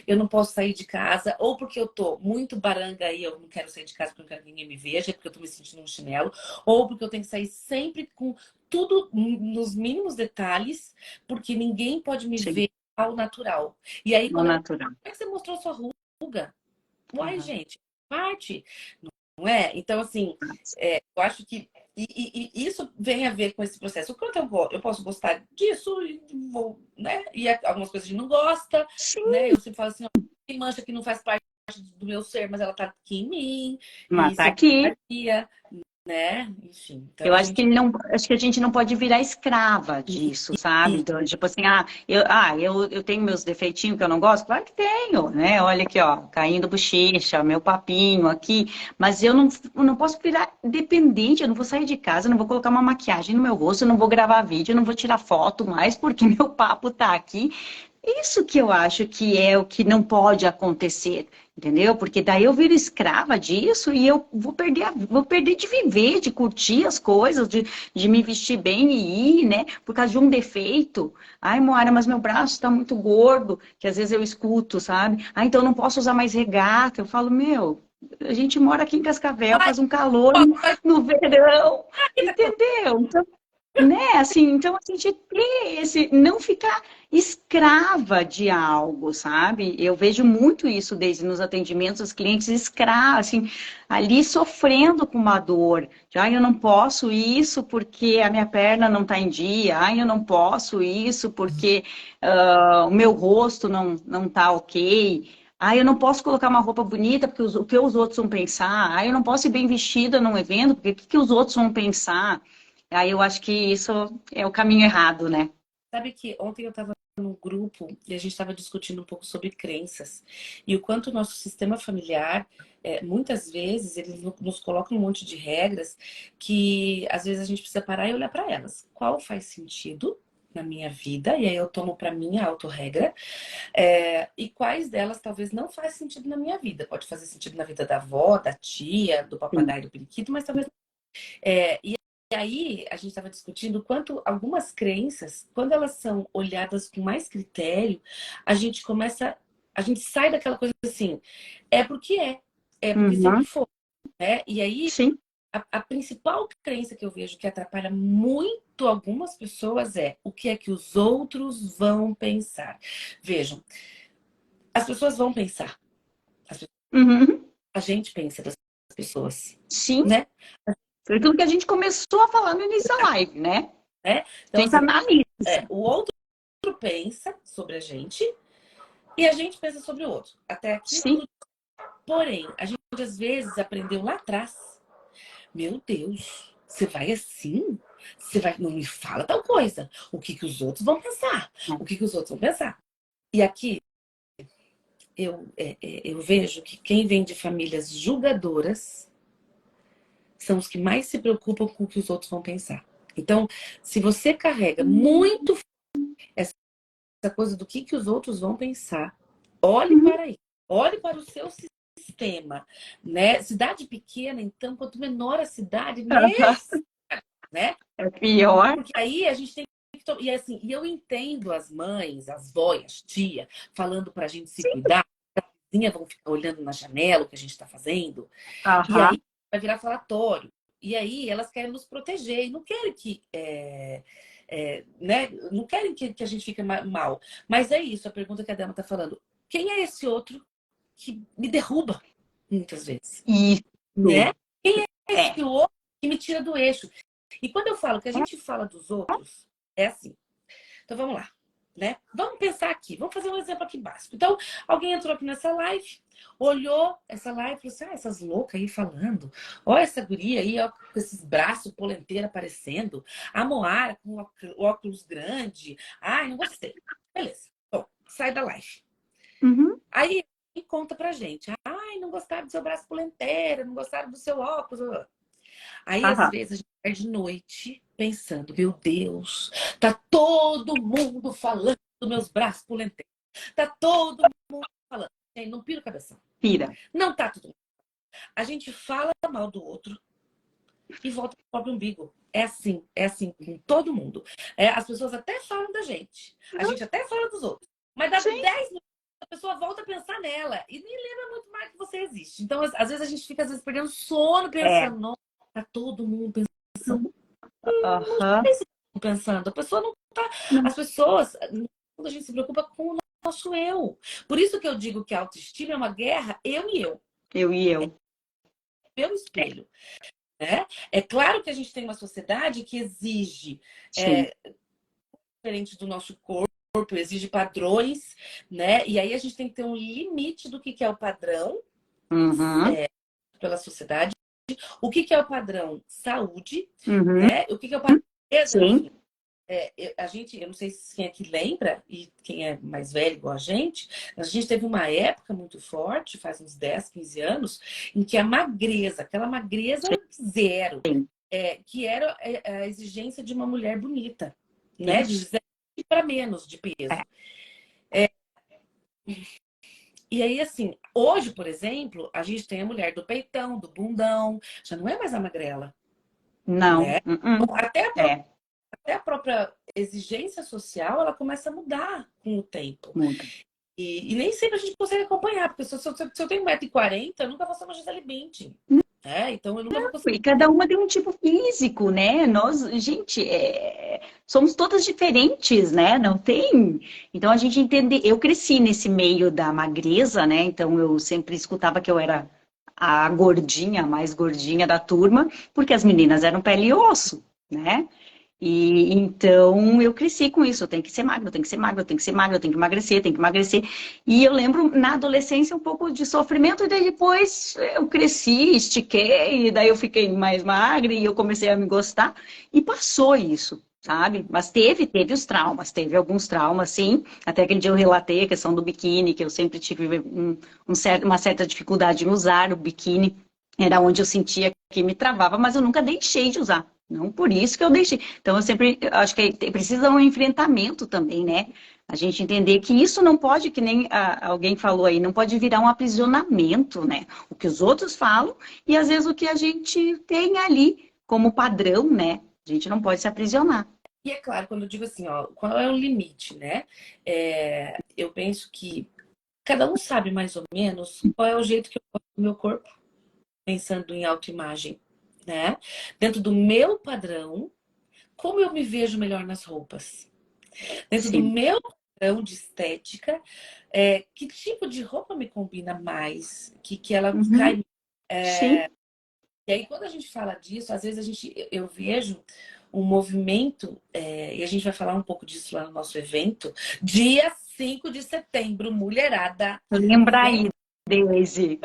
eu não posso sair de casa ou porque eu tô muito baranga e eu não quero sair de casa porque eu não quero que ninguém me veja, porque eu tô me sentindo um chinelo, ou porque eu tenho que sair sempre com tudo nos mínimos detalhes, porque ninguém pode me sim, ver ao natural. E aí no quando como natural. é que você mostrou sua ruga? Uai, Aham. gente, parte, não é? Então, assim, eu acho que e isso vem a ver com esse processo. O quanto eu posso gostar disso, e vou, né? E algumas coisas a gente não gosta, Sim, né? Eu sempre falo assim, ó, tem mancha que não faz parte do meu ser, mas ela tá aqui em mim, e mas tá isso aqui. varia, né? Enfim, então Eu a acho que gente. ele não, acho que a gente não pode virar escrava disso, sabe? Então, tipo assim, eu tenho meus defeitinhos que eu não gosto? Claro que tenho, né? Olha aqui, ó, caindo bochecha, meu papinho aqui, mas eu não posso virar dependente, eu não vou sair de casa, eu não vou colocar uma maquiagem no meu rosto, eu não vou gravar vídeo, eu não vou tirar foto mais, porque meu papo tá aqui. Isso que eu acho que é o que não pode acontecer, entendeu? Porque daí eu viro escrava disso e eu vou perder de viver, de curtir as coisas, de me vestir bem e ir, né? Por causa de um defeito. Ai, Moara, mas meu braço está muito gordo, que às vezes eu escuto, sabe? Ah, então eu não posso usar mais regata. Eu falo, meu, a gente mora aqui em Cascavel, Ai, faz um calor no verão, entendeu? Então, né? Assim, então a gente ter esse, não ficar escrava de algo, sabe? Eu vejo muito isso desde nos atendimentos, os clientes escravos, assim, ali sofrendo com uma dor. De, ai, eu não posso isso porque a minha perna não está em dia. Ai, eu não posso isso porque o meu rosto não tá ok. Ai, eu não posso colocar uma roupa bonita porque o que os outros vão pensar. Ai, eu não posso ir bem vestida num evento porque o que os outros vão pensar. Aí eu acho que isso é o caminho errado, né? sabe que ontem eu estava num grupo e a gente estava discutindo um pouco sobre crenças e o quanto o nosso sistema familiar, muitas vezes, eles nos colocam um monte de regras que às vezes a gente precisa parar e olhar para elas. Qual faz sentido na minha vida? E aí eu tomo para mim a autorregra. E quais delas talvez não faz sentido na minha vida? Pode fazer sentido na vida da avó, da tia, do Sim. papagaio, do periquito, mas talvez e aí, a gente estava discutindo o quanto algumas crenças, quando elas são olhadas com mais critério, a gente começa, a gente sai daquela coisa assim, é porque sempre Uhum. foi, né? E aí, Sim. a principal crença que eu vejo que atrapalha muito algumas pessoas é o que é que os outros vão pensar. Vejam, as pessoas vão pensar, as pessoas- Uhum. a gente pensa das pessoas, Sim. né? Foi aquilo que a gente começou a falar no início da live, né? Né? Então, Sempre assim, analisa. o outro pensa sobre a gente e a gente pensa sobre o outro. Até aqui, Sim. tudo. Porém, a gente às vezes aprendeu lá atrás. Meu Deus, você vai assim? Você vai. Não me fala tal coisa. O que, que os outros vão pensar? O que, que os outros vão pensar? E aqui eu vejo que quem vem de famílias julgadoras são os que mais se preocupam com o que os outros vão pensar. Então, se você carrega muito essa coisa do que os outros vão pensar, olhe Uhum. para aí. Olhe para o seu sistema, né? Cidade pequena, então, quanto menor a cidade, nesse, né? É pior. Porque aí a gente tem que e assim, e eu entendo as mães, as vós, as tia, falando para a gente se cuidar, as vizinhas vão ficar olhando na janela o que a gente está fazendo, e aí Aham. vai virar falatório. E aí elas querem nos proteger e não querem que né? Não querem que a gente fique mal. Mas é isso, a pergunta que a Dama está falando. Quem é esse outro que me derruba muitas vezes, né? Isso. Quem é É. esse outro que me tira do eixo? E quando eu falo que a gente fala dos outros, é assim. Então vamos lá, né? Vamos pensar aqui, vamos fazer um exemplo aqui básico. Então, alguém entrou aqui nessa live, olhou essa live e falou assim: ah, essas loucas aí falando, ó, essa guria aí, ó, com esses braços polenteira aparecendo, a Moara com óculos grande, ai, não gostei. Beleza, bom, sai da live. Uhum. Aí e conta pra gente: ai, não gostaram do seu braço polenteira, não gostaram do seu óculos. Aí, às Aham. vezes, a gente vai de noite pensando, meu Deus, tá todo mundo falando dos meus braços polenteiros. Tá todo mundo falando. Gente, não pira o cabeção. Pira. Não tá tudo. A gente fala mal do outro e volta pro próprio umbigo. É assim com todo mundo. As pessoas até falam da gente. A gente até fala dos outros. Mas dá Sim. 10 minutos, a pessoa volta a pensar nela e nem lembra muito mais que você existe. Então, às vezes, a gente fica às vezes, perdendo sono É. pensando, nossa, tá todo mundo pensando. Aham. Pensando. A pessoa não tá. As pessoas, a gente se preocupa com o nosso eu. Por isso que eu digo que a autoestima é uma guerra, eu e eu. Eu e eu. Meu espelho. Né? É claro que a gente tem uma sociedade que exige, Sim. diferente do nosso corpo, exige padrões, né? E aí a gente tem que ter um limite do que é o padrão Uhum. pela sociedade. O que é o padrão saúde, Uhum. né? O que é o padrão beleza, Sim. enfim. A gente, eu não sei se quem aqui lembra, e quem é mais velho igual a gente teve uma época muito forte, faz uns 10, 15 anos, em que a magreza, aquela magreza zero, Sim. que era a exigência de uma mulher bonita, né? De Isso. 0 para menos de É. peso. E aí, assim, hoje, por exemplo, a gente tem a mulher do peitão, do bundão, já não é mais a magrela, Não. né? Então, É, até a própria exigência social, ela começa a mudar com o tempo. muda. E nem sempre a gente consegue acompanhar, porque se eu tenho 1,40 m, eu nunca vou ser uma Gisele Bündchen. É, então eu nunca vou conseguir. E cada uma tem um tipo físico, né? Nós, gente, somos todas diferentes, né? Não tem. Então a gente entende. Eu cresci nesse meio da magreza, né? Então eu sempre escutava que eu era a gordinha, a mais gordinha da turma, porque as meninas eram pele e osso, né? E então eu cresci com isso, eu tenho que ser magra, eu tenho que ser magra, eu tenho que ser magra, eu tenho que emagrecer, eu tenho que emagrecer. E eu lembro na adolescência um pouco de sofrimento, e daí depois eu cresci, estiquei, e daí eu fiquei mais magra e eu comecei a me gostar, e passou isso, sabe? Mas teve os traumas, teve alguns traumas, sim. Até aquele dia eu relatei a questão do biquíni, que eu sempre tive uma certa dificuldade em usar o biquíni, era onde eu sentia que me travava, mas eu nunca deixei de usar. Não por isso que eu deixei. Então, eu sempre acho que precisa um enfrentamento também, né? A gente entender que isso não pode, que nem alguém falou aí, não pode virar um aprisionamento, né? O que os outros falam e às vezes o que a gente tem ali como padrão, né? A gente não pode se aprisionar. E é claro, quando eu digo assim, ó, qual é o limite, né? Eu penso que cada um sabe mais ou menos qual é o jeito que eu gosto do meu corpo, pensando em autoimagem, né? Dentro do meu padrão, como eu me vejo melhor nas roupas. Dentro do Sim. meu padrão de estética, que tipo de roupa me combina mais, que ela Uhum. cai. Sim. E aí, quando a gente fala disso, às vezes eu vejo um movimento, e a gente vai falar um pouco disso lá no nosso evento, dia 5 de setembro, mulherada. Lembra Vem aí, Deise.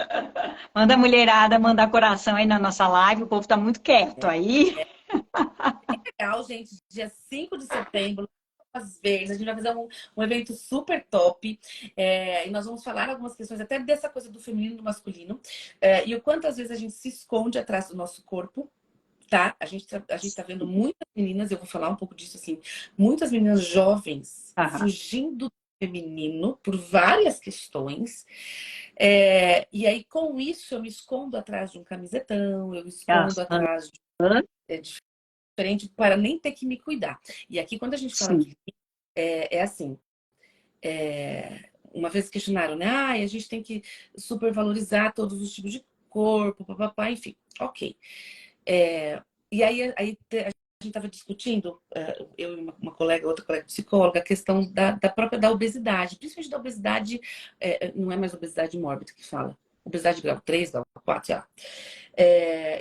Manda a mulherada, manda coração aí na nossa live. O povo tá muito quieto aí. legal, gente, dia 5 de setembro. As Verdes, a gente vai fazer um evento super top, e nós vamos falar algumas questões até dessa coisa do feminino e do masculino, e o quanto às vezes a gente se esconde atrás do nosso corpo, tá? A gente tá vendo muitas meninas, eu vou falar um pouco disso assim, muitas meninas jovens Aham. fugindo do feminino por várias questões, e aí com isso eu me escondo atrás de um camisetão, eu me escondo Aham. atrás de diferente para nem ter que me cuidar. E aqui quando a gente fala Sim. de assim, uma vez questionaram, né? Ah, a gente tem que supervalorizar todos os tipos de corpo, papapá, enfim, ok. E aí a gente estava discutindo, eu e uma colega, outra colega psicóloga, a questão da própria da obesidade, principalmente da obesidade, não é mais obesidade mórbida que fala, obesidade grau 3, grau 4, sei lá.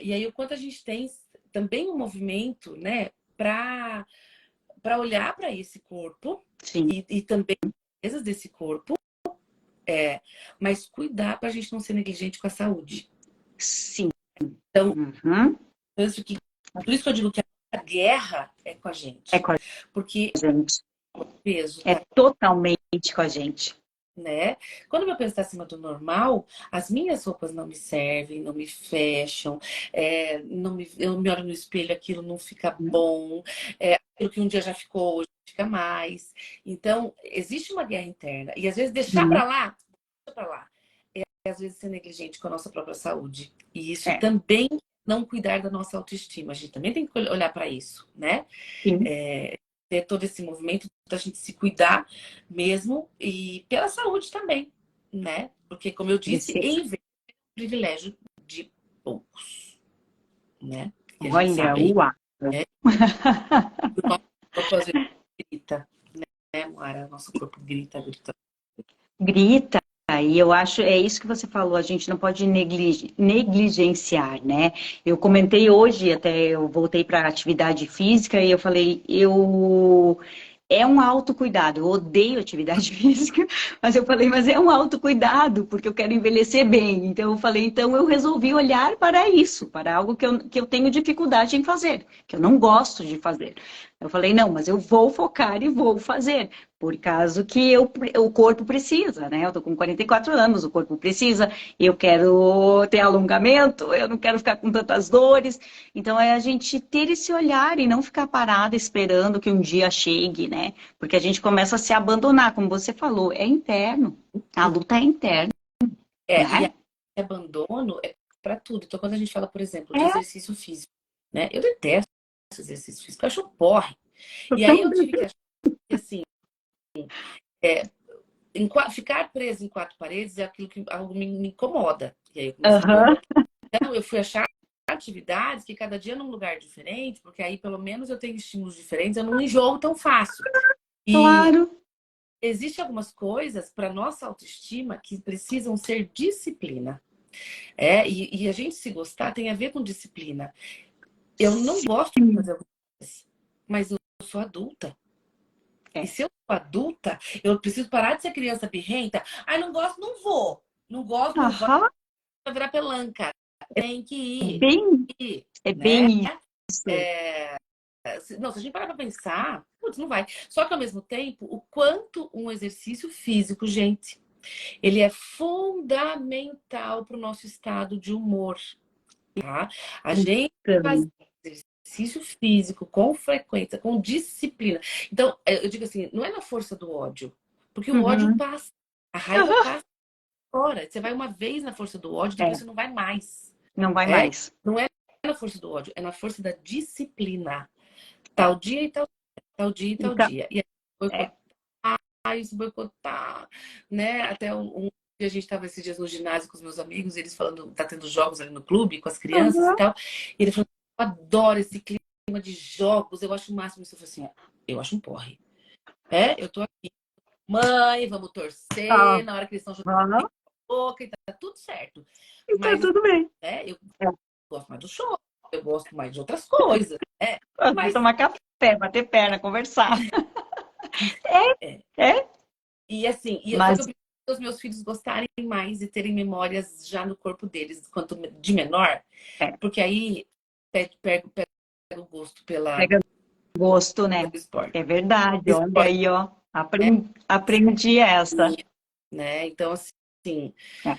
E aí o quanto a gente tem também um movimento, né, para olhar para esse corpo Sim. e também coisas desse corpo, mas cuidar para a gente não ser negligente com a saúde. Sim. Então, Uhum. por isso que eu digo que a guerra é com a É gente. com a Porque gente. o peso É tá, totalmente com a gente. né? Quando meu peso está acima do normal, as minhas roupas não me servem, não me fecham, eu me olho no espelho, aquilo não fica bom, aquilo que um dia já ficou, hoje não fica mais. Então, existe uma guerra interna. E às vezes deixar Uhum. para lá, deixa para lá. Às vezes ser negligente com a nossa própria saúde. E isso É. também não cuidar da nossa autoestima. A gente também tem que olhar para isso, né? Sim. Ter todo esse movimento da gente se cuidar mesmo e pela saúde também, né? Porque, como eu disse, Esse, em vez de privilégio de poucos, né? E a gente olha, sabe aí, uau. né? O nosso corpo às vezes grita, né, Moara? Nosso corpo grita, grita. Grita, e eu acho, é isso que você falou, a gente não pode negligenciar, né? Eu comentei hoje, até eu voltei para a atividade física e eu falei, é um autocuidado. Eu odeio atividade física, mas eu falei, mas é um autocuidado, porque eu quero envelhecer bem. Então eu falei, então eu resolvi olhar para isso, para algo que eu tenho dificuldade em fazer, que eu não gosto de fazer. Eu falei, não, mas eu vou focar e vou fazer, Por causa que o corpo precisa, né? Eu tô com 44 anos, o corpo precisa, eu quero ter alongamento, eu não quero ficar com tantas dores. Então é a gente ter esse olhar e não ficar parada esperando que um dia chegue, né? Porque a gente começa a se abandonar, como você falou, é interno. A luta é interna, E né? abandono é para tudo. Então, quando a gente fala, por exemplo, de É, exercício físico, né? Eu detesto exercício físico, eu acho porre. eu E aí eu também. tive que achar que, assim, é, ficar preso em quatro paredes é aquilo que algo me incomoda. E aí eu comecei a Aham, ver. Então, eu fui achar atividades que cada dia num lugar diferente, porque aí pelo menos eu tenho estímulos diferentes, eu não enjoo tão fácil. E claro. existem algumas coisas para nossa autoestima que precisam ser disciplina. E a gente se gostar tem a ver com disciplina. Eu não gosto de Sim. fazer algumas coisas, mas eu sou adulta. E É. se eu sou adulta, eu preciso parar de ser criança birrenta. Ai, não gosto, não vou. Não gosto, não vai Aham, virar pelanca. Tem que é ir, bem, é né? bem isso. Não, se a gente parar para pensar, putz, não vai. Só que ao mesmo tempo, o quanto um exercício físico, gente, ele é fundamental para o nosso estado de humor, tá? A gente faz Então, exercício físico com frequência, com disciplina. Então, eu digo assim, não é na força do ódio, porque o ódio uhum. passa, a raiva passa fora. Você vai uma vez na força do ódio, depois É, você não vai mais. não vai É? mais. Não é na força do ódio, é na força da disciplina. Tal dia e tal dia e tal Então, dia. E aí, é. boicotar, isso, boicotar, né? Até dia a gente estava esses dias no ginásio com os meus amigos, eles falando, tá tendo jogos ali no clube com as crianças e Uhum. tal. E ele falou, eu adoro esse clima de jogos, eu acho o máximo. Isso eu falei assim, eu acho um porre. Eu tô aqui, mãe, vamos Ah, torcer, na hora que eles estão jogando aham. boca e tá tudo certo. E tá Mas, tudo bem. eu É. gosto mais do show, eu gosto mais de outras coisas, né? Gosto de Mas, tomar café, bater perna, conversar. é, É, e assim, só mas que eu preciso os meus filhos gostarem mais e terem memórias já no corpo deles, quanto de menor, é, porque aí pego o gosto pega gosto, pelo né? esporte. É verdade. Olha Esporte, aí, ó. né? Aprendi essa. Né? Então, assim, É.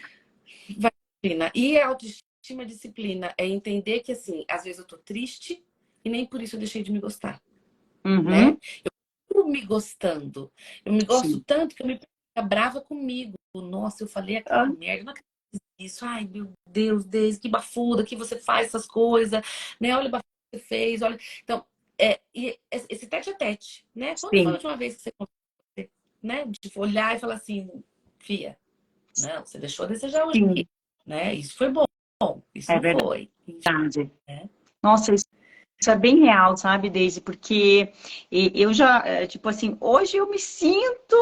vai disciplina. E a autoestima e disciplina é entender que, assim, às vezes eu tô triste e nem por isso eu deixei de me gostar, né? Uhum. Eu me gostando. Eu me gosto Sim. tanto que eu me fico brava comigo. Nossa, eu falei Ah, aquela merda, eu não acredito nisso. Ai, meu Deus, Deise, que bafuda que você faz essas coisas, né? Olha o bafuda que você fez, olha. Então, e esse tete a tete, né? Quando foi a sim. última vez que você, né, de olhar e falar assim, fia, não, você deixou a desejar hoje aqui, Sim, né? Isso foi bom, isso é não foi, verdade. né? Nossa, isso é bem real, sabe, Deise? Porque eu já, tipo assim, hoje eu me sinto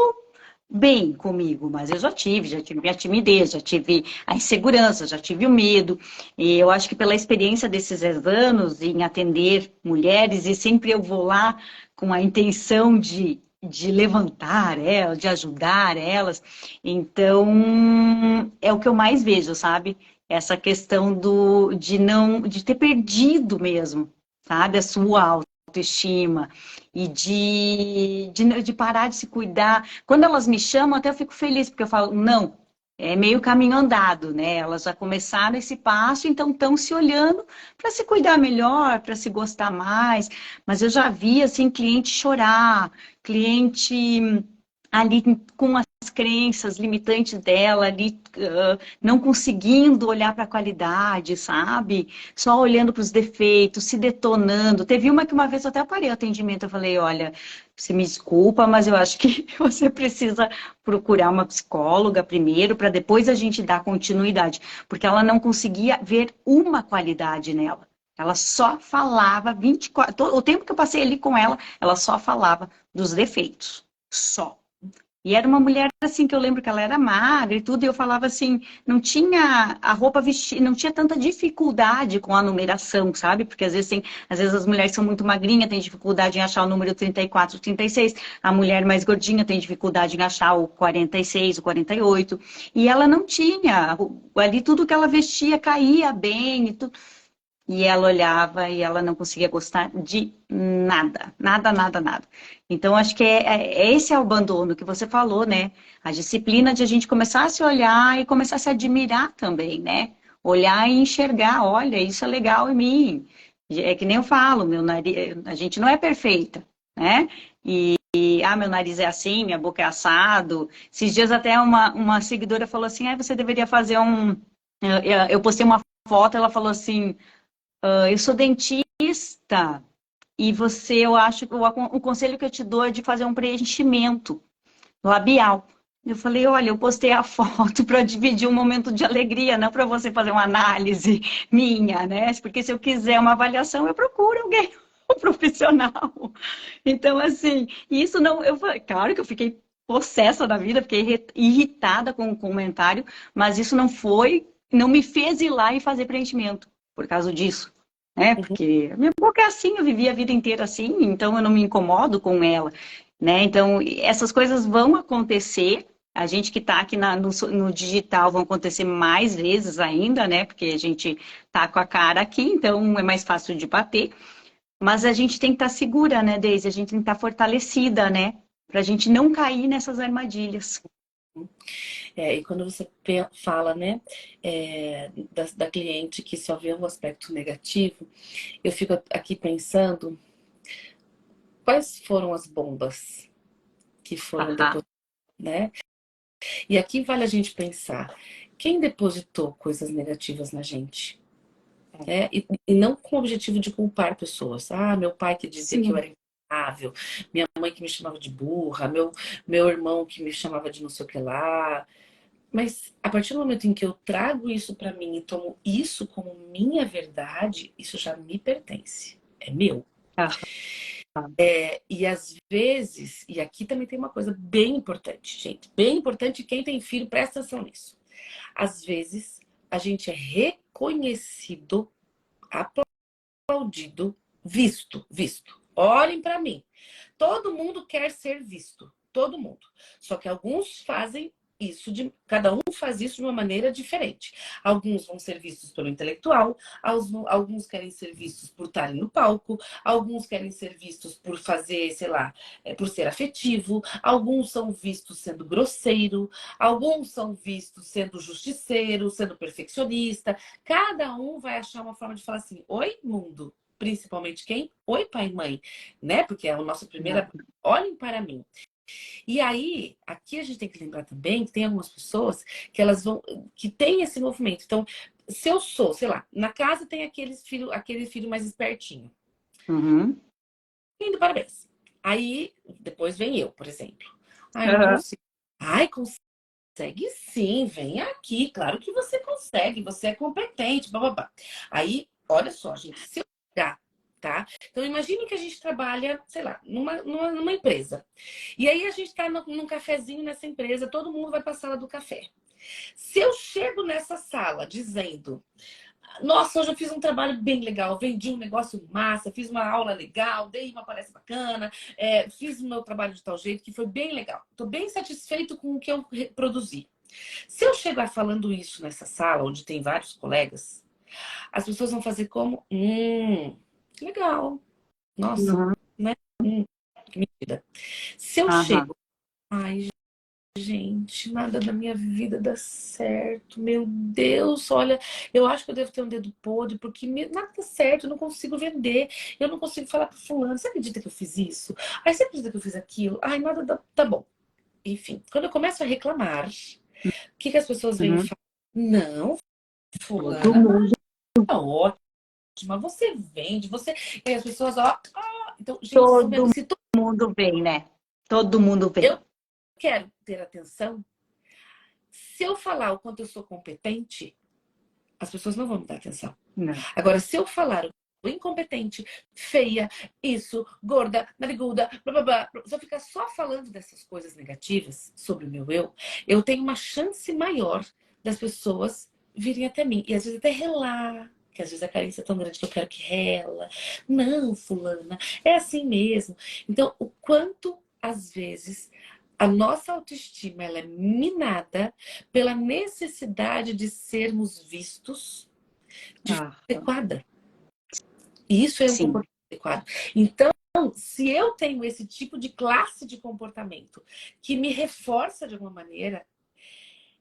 bem comigo, mas eu já tive minha timidez, já tive a insegurança, já tive o medo. E eu acho que pela experiência desses 10 anos em atender mulheres, e sempre eu vou lá com a intenção de levantar elas, de ajudar elas. Então, é o que eu mais vejo, sabe? Essa questão de ter perdido mesmo, sabe? A sua autoestima e de parar de se cuidar. Quando elas me chamam, até eu fico feliz, porque eu falo, não, é meio caminho andado, né? Elas já começaram esse passo, então estão se olhando para se cuidar melhor, para se gostar mais. Mas eu já vi, assim, cliente chorar, cliente ali com as crenças limitantes dela, ali não conseguindo olhar para a qualidade, sabe? Só olhando para os defeitos, se detonando. Teve uma que uma vez eu até parei o atendimento, eu falei, olha, você me desculpa, mas eu acho que você precisa procurar uma psicóloga primeiro, para depois a gente dar continuidade, porque ela não conseguia ver uma qualidade nela. Ela só falava 24, o tempo que eu passei ali com ela, ela só falava dos defeitos. Só. E era uma mulher assim que eu lembro que ela era magra e tudo, e eu falava assim, não tinha a roupa vestir, não tinha tanta dificuldade com a numeração, sabe? Porque às vezes as mulheres são muito magrinhas, tem dificuldade em achar o número 34, 36. A mulher mais gordinha tem dificuldade em achar o 46, o 48. E ela não tinha, ali tudo que ela vestia caía bem e tudo. E ela olhava e ela não conseguia gostar de nada, nada, nada, nada. Então, acho que esse é o abandono que você falou, né? A disciplina de a gente começar a se olhar e começar a se admirar também, né? Olhar e enxergar, olha, isso é legal em mim. É que nem eu falo, meu nariz, a gente não é perfeita, né? Meu nariz é assim, minha boca é assado. Esses dias até uma seguidora falou assim, você deveria fazer um... Eu postei uma foto, ela falou assim, eu sou dentista e eu acho que o conselho que eu te dou é de fazer um preenchimento labial. Eu falei, olha, eu postei a foto para dividir um momento de alegria, não para você fazer uma análise minha, né? Porque se eu quiser uma avaliação, eu procuro alguém, um profissional. Então, assim, isso não, claro que eu fiquei possessa da vida, fiquei irritada com o comentário, mas isso não me fez ir lá e fazer preenchimento por causa disso. Né? Uhum. Porque a minha boca é assim, eu vivi a vida inteira assim, então eu não me incomodo com ela, né? Então, essas coisas vão acontecer. A gente que está aqui no digital vão acontecer mais vezes ainda, né? Porque a gente tá com a cara aqui, então é mais fácil de bater. Mas a gente tem que estar segura, né, Deise? A gente tem que estar fortalecida, né? Para a gente não cair nessas armadilhas. E quando você fala, né, da cliente que só vê um aspecto negativo, eu fico aqui pensando quais foram as bombas que foram Aham. depositadas, né? E aqui vale a gente pensar, quem depositou coisas negativas na gente? E não com o objetivo de culpar pessoas. Ah, meu pai que dizia que eu Sim. era intável, minha mãe que me chamava de burra, meu irmão que me chamava de não sei o que lá. Mas a partir do momento em que eu trago isso para mim e tomo isso como minha verdade, isso já me pertence. É meu. Aham. E às vezes, e aqui também tem uma coisa bem importante, gente. Bem importante, quem tem filho, presta atenção nisso. Às vezes, a gente é reconhecido, aplaudido, visto. Olhem para mim. Todo mundo quer ser visto. Todo mundo. Só que alguns fazem isso cada um faz isso de uma maneira diferente. Alguns vão ser vistos pelo intelectual, alguns querem ser vistos por estarem no palco, alguns querem ser vistos por fazer, sei lá, por ser afetivo, alguns são vistos sendo grosseiro, alguns são vistos sendo justiceiro, sendo perfeccionista. Cada um vai achar uma forma de falar assim: oi, mundo. Principalmente quem? Oi, pai e mãe, né? Porque é a nossa primeira. Olhem para mim. E aí, aqui a gente tem que lembrar também que tem algumas pessoas que elas vão, que tem esse movimento. Então, se eu sou, sei lá, na casa tem aquele filho mais espertinho, Uhum. indo parabéns. Aí, depois vem eu, por exemplo. Ai, não Aham. consigo. Ai, consegue sim, vem aqui. Claro que você consegue, você é competente, bababá. Aí, olha só, gente, se eu olhar, tá? Então, imagine que a gente trabalha, sei lá, numa empresa. E aí a gente tá num cafezinho nessa empresa, todo mundo vai para a sala do café. Se eu chego nessa sala dizendo: nossa, hoje eu fiz um trabalho bem legal, vendi um negócio massa, fiz uma aula legal, dei uma palestra bacana, fiz o meu trabalho de tal jeito que foi bem legal. Estou bem satisfeito com o que eu produzi. Se eu chegar falando isso nessa sala, onde tem vários colegas, as pessoas vão fazer como: legal, nossa, Uhum. né? Que mentira. Se eu Aham. chego, ai, gente, nada da minha vida dá certo. Meu Deus, olha, eu acho que eu devo ter um dedo podre, porque nada dá certo, eu não consigo vender, eu não consigo falar pro fulano. Você acredita que eu fiz isso? Ai, você acredita que eu fiz aquilo? Ai, nada dá. Tá bom. Enfim, quando eu começo a reclamar, o que as pessoas vêm e Uhum. falam? Não, Todo fulana, mundo, tá ótima, você vende, você. E aí as pessoas, ó. Então, gente, todo se mundo vem, né? Todo mundo vem. eu quero ter atenção, se eu falar o quanto eu sou competente, as pessoas não vão me dar atenção. Não. Agora, se eu falar incompetente, feia, isso, gorda, nariguda, blá, blá, blá, se eu ficar só falando dessas coisas negativas sobre o meu eu tenho uma chance maior das pessoas virem até mim. E às vezes até relar, que às vezes a carência é tão grande que eu quero que rela. Não, fulana, é assim mesmo. Então, o quanto, às vezes, a nossa autoestima ela é minada pela necessidade de sermos vistos de forma Ah, adequada. E isso é um Sim. comportamento adequado. Então, se eu tenho esse tipo de classe de comportamento que me reforça de alguma maneira,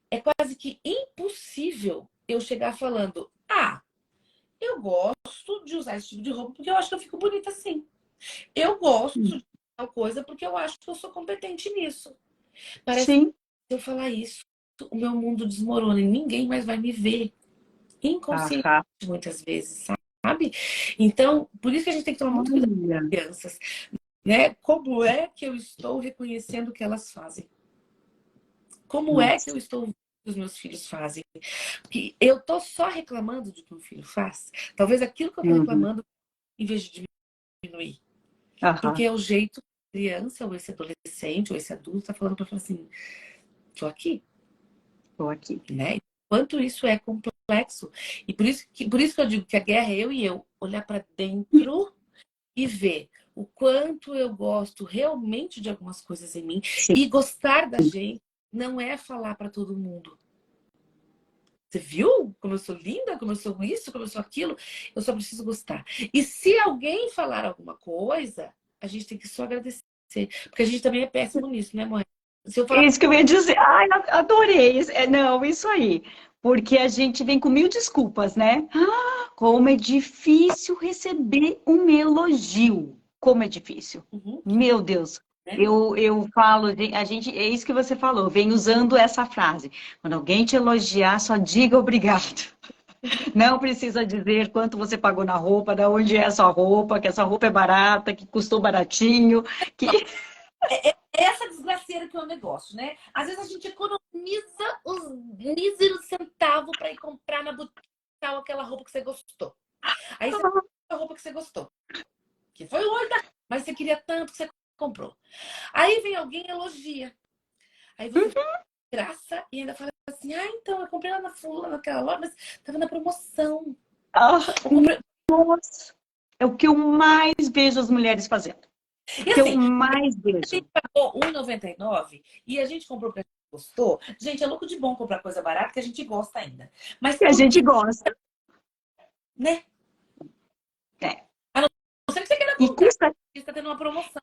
é quase que impossível eu chegar falando: ah, eu gosto de usar esse tipo de roupa porque eu acho que eu fico bonita assim. Eu gosto de tal coisa porque eu acho que eu sou competente nisso. Parece que Sim. se eu falar isso, o meu mundo desmorona e ninguém mais vai me ver. Inconsciente, Aham. muitas vezes, sabe? Então, por isso que a gente tem que tomar muito cuidado Olha. com as crianças, né? Como é que eu estou reconhecendo o que elas fazem? Como é que Nossa. eu estou vendo o que os meus filhos fazem? Porque eu tô só reclamando do que um filho faz. Talvez aquilo que eu tô Uhum. reclamando, em vez de diminuir. Porque Aham. é o jeito que a criança, ou esse adolescente, ou esse adulto, tá falando pra falar assim, tô aqui, Estou aqui. né? Quanto isso é complexo. E por isso que eu digo que a guerra é eu e eu. Olhar para dentro e ver o quanto eu gosto realmente de algumas coisas em mim. Sim. E gostar da gente não é falar para todo mundo. Você viu como eu sou linda, como eu sou isso, como eu sou aquilo? Eu só preciso gostar. E se alguém falar alguma coisa, a gente tem que só agradecer. Porque a gente também é péssimo nisso, né, mãe? Se eu falar, Isso que eu ia dizer. Ai, adorei. Não, isso aí. Porque a gente vem com mil desculpas, né? Ah, como é difícil receber um elogio. Como é difícil. uhum, Meu Deus. né? Eu falo, a gente, é isso que você falou, vem usando essa frase. Quando alguém te elogiar, só diga obrigado. Não precisa dizer quanto você pagou na roupa, de onde é a sua roupa, que essa roupa é barata, que custou baratinho, que É essa desgraceira que é o negócio, né? Às vezes a gente economiza os míseros centavos para ir comprar na boutique aquela roupa que você gostou. Aí você compra a roupa que você gostou, que foi o olho da... Mas você queria tanto que você comprou. Aí vem alguém e elogia. Aí você fica graça e ainda fala assim: ah, então eu comprei lá na fulana, naquela loja, mas tava na promoção. ah, Eu comprei... nossa, é o que eu mais vejo as mulheres fazendo. O E que eu assim, mais a gente vejo. pagou R$ 1,99 e a gente comprou porque a gente gostou. Gente, é louco de bom comprar coisa barata que a gente gosta ainda. Mas Que a por gente quê, gosta. né? É. A não ser que você queira E comprar, custa, está tendo uma promoção.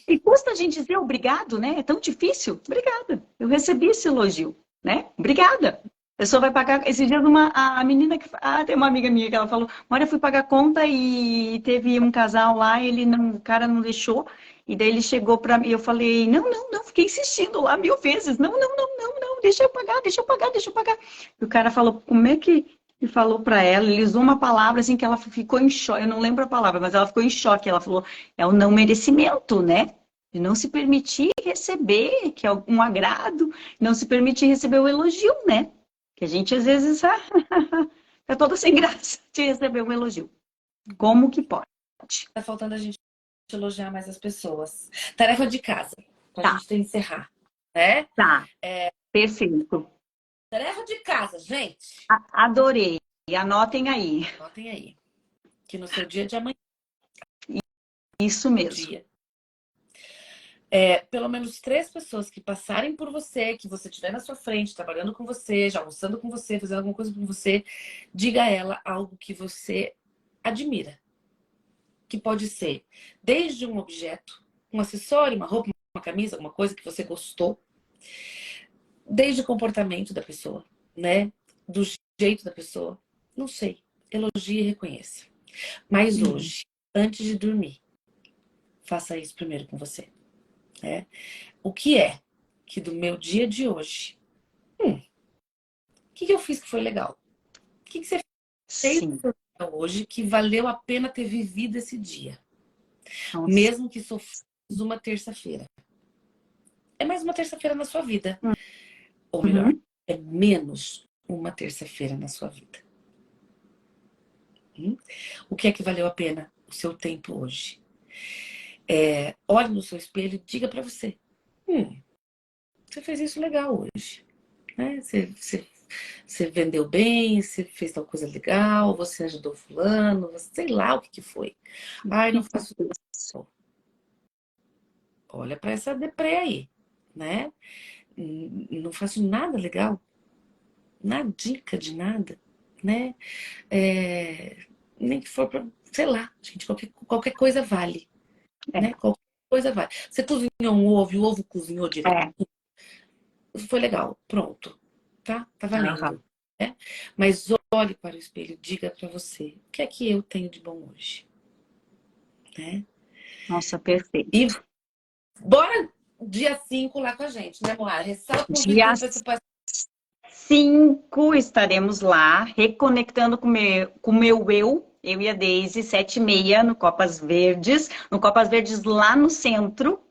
e custa a gente dizer obrigado, né? É tão difícil. Obrigada. Eu recebi esse elogio, né? Obrigada. A pessoa vai pagar. Esses dias a menina que. Ah, tem uma amiga minha que ela falou: olha, eu fui pagar conta e teve um casal lá, ele não, o cara não deixou. E daí ele chegou para mim e eu falei: não, não, não, fiquei insistindo lá 1000 vezes. Não, não, não, não, não, deixa eu pagar, deixa eu pagar, deixa eu pagar. E o cara falou: como é que. E falou para ela, ele usou uma palavra assim que ela ficou em choque, eu não lembro a palavra, mas ela ficou em choque. Ela falou: é o não merecimento, né? De não se permitir receber, que é um agrado, não se permitir receber o elogio, né? Que a gente às vezes é toda sem graça de receber um elogio. Como que pode? Tá faltando a gente elogiar mais as pessoas. Tarefa de casa, pra Tá, gente encerrar, né? tá, perfeito. Tarefa de casa, gente. Adorei. Anotem aí. Anotem aí. Que no seu dia de amanhã, Isso no mesmo. dia, pelo menos 3 pessoas que passarem por você, que você tiver na sua frente, trabalhando com você, já almoçando com você, fazendo alguma coisa com você, diga a ela algo que você admira. Que pode ser desde um objeto, um acessório, uma roupa, uma camisa, alguma coisa que você gostou, desde o comportamento da pessoa, né? Do jeito da pessoa. Não sei. Elogie e reconheça. Mas Uhum. hoje, antes de dormir, faça isso primeiro com você. Né? O que é que do meu dia de hoje, o que eu fiz que foi legal? O que você fez Sim. hoje que valeu a pena ter vivido esse dia? Nossa. Mesmo que soframos uma terça-feira. É mais uma terça-feira na sua vida. Ou melhor, Uhum. é menos uma terça-feira na sua vida. O que é que valeu a pena o seu tempo hoje? Olhe no seu espelho e diga para você: você fez isso legal hoje. Né? Você vendeu bem, você fez tal coisa legal, você ajudou fulano, sei lá o que foi. Ai, não faço Isso. isso. Olha para essa deprê aí, né? Não faço nada legal, nada dica de nada, né? É, nem que for pra, sei lá, gente, qualquer coisa vale, né? Qualquer coisa vale. Você cozinhou um ovo e o ovo cozinhou direito, É. foi legal, pronto, tá Aham. valendo, né? Mas olhe para o espelho e diga para você, o que é que eu tenho de bom hoje, né? Nossa, E perfeito. bora dia 5 lá com a gente, né, Moara? Ressalta o convite Dia para participar. 5 estaremos lá, reconectando com o meu eu e a Deise, 7h30, no Copas Verdes lá no centro.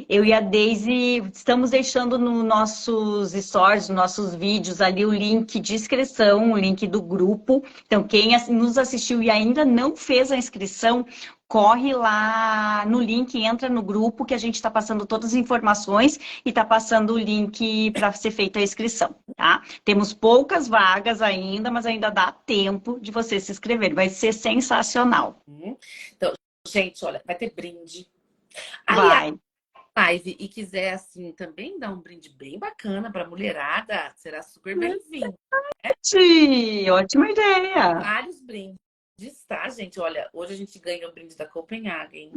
Eu e a Deise estamos deixando nos nossos stories, nos nossos vídeos ali o link de inscrição, o link do grupo. Então, quem nos assistiu e ainda não fez a inscrição, corre lá no link, entra no grupo que a gente está passando todas as informações e está passando o link para ser feita a inscrição, tá? Temos poucas vagas ainda, mas ainda dá tempo de você se inscrever. Vai ser sensacional. Então, gente, olha, vai ter brinde. Aliás, Vai. live e quiser, assim, também dar um brinde bem bacana para a mulherada, será super bem-vindo. Sim, ótima ideia. Vários brindes, tá, gente? Olha, hoje a gente ganhou o brinde da Copenhagen.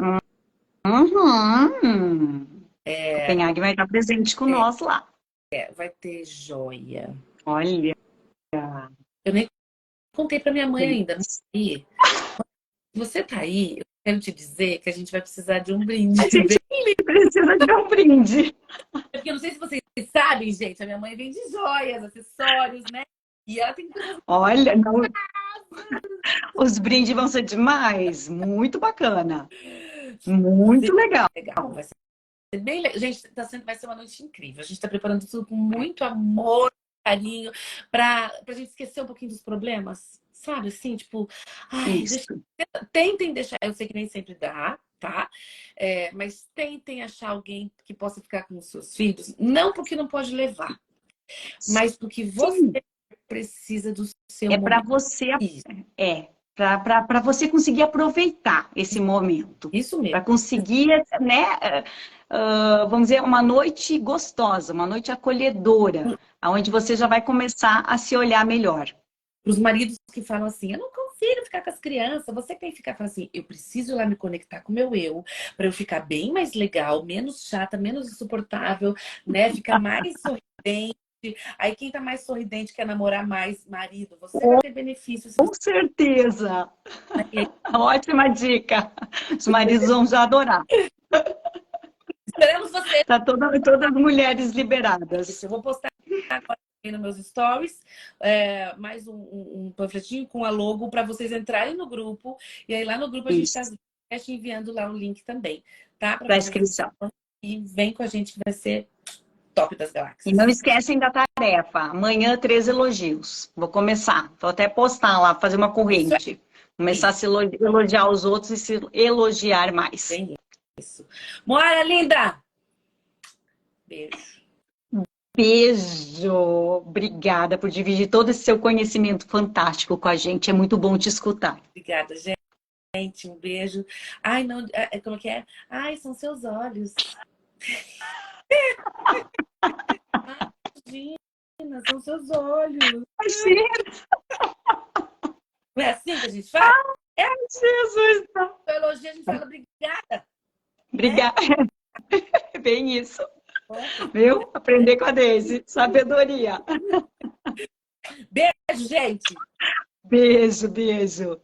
Uhum. É, Copenhague vai estar presente com nós lá. vai ter joia. Olha. Eu nem contei para minha mãe ainda. Delícia. E se você tá aí, eu quero te dizer que a gente vai precisar de um brinde. A gente precisa de um brinde. Porque eu não sei se vocês sabem, gente, a minha mãe vende joias, acessórios, né? E ela tem coisas Olha, não, os brindes vão ser demais. Muito bacana. Muito legal. legal. Vai ser bem legal. Gente, vai ser uma noite incrível. A gente está preparando tudo com muito amor, carinho, pra gente esquecer um pouquinho dos problemas. Sabe, assim, tipo, ai, Isso. tentem deixar, eu sei que nem sempre dá, tá? Mas tentem achar alguém que possa ficar com os seus filhos, não porque não pode levar, mas porque você Sim, precisa do seu é para momento. você, Isso, para você conseguir aproveitar esse momento. isso Para mesmo. conseguir, né, vamos dizer, uma noite gostosa, uma noite acolhedora, onde você já vai começar a se olhar melhor. Os maridos que falam assim, eu não consigo ficar com as crianças. Você tem que ficar falando assim, eu preciso ir lá me conectar com o meu eu, para eu ficar bem mais legal, menos chata, menos insuportável, né? Ficar mais sorridente. Aí quem tá mais sorridente quer namorar mais marido, você vai ter benefícios. Se Com certeza! você... Ótima dica! Os maridos vão já adorar. Esperamos você. Tá todas as mulheres liberadas. Eu vou postar agora nos meus stories mais um panfletinho com a logo para vocês entrarem no grupo. E aí lá no grupo a gente está enviando lá um link também, tá? Para inscrição. E vem com a gente que vai ser top das galáxias. E não esquecem da tarefa. Amanhã, 3 elogios. Vou começar. Vou até postar lá, fazer uma corrente. Começar a se elogiar os outros e se elogiar mais. Bem isso. Moara linda! Beijo. Beijo! Obrigada por dividir todo esse seu conhecimento fantástico com a gente. É muito bom te escutar. Obrigada, gente. Um beijo. Ai, não, como que é? Ai, são seus olhos. Imagina, são seus olhos. Não é assim que a gente faz? Jesus! O elogio, a gente fala obrigada. Obrigada. É bem isso. Viu? Aprender com a Deise. Sabedoria. Beijo, gente. Beijo, beijo.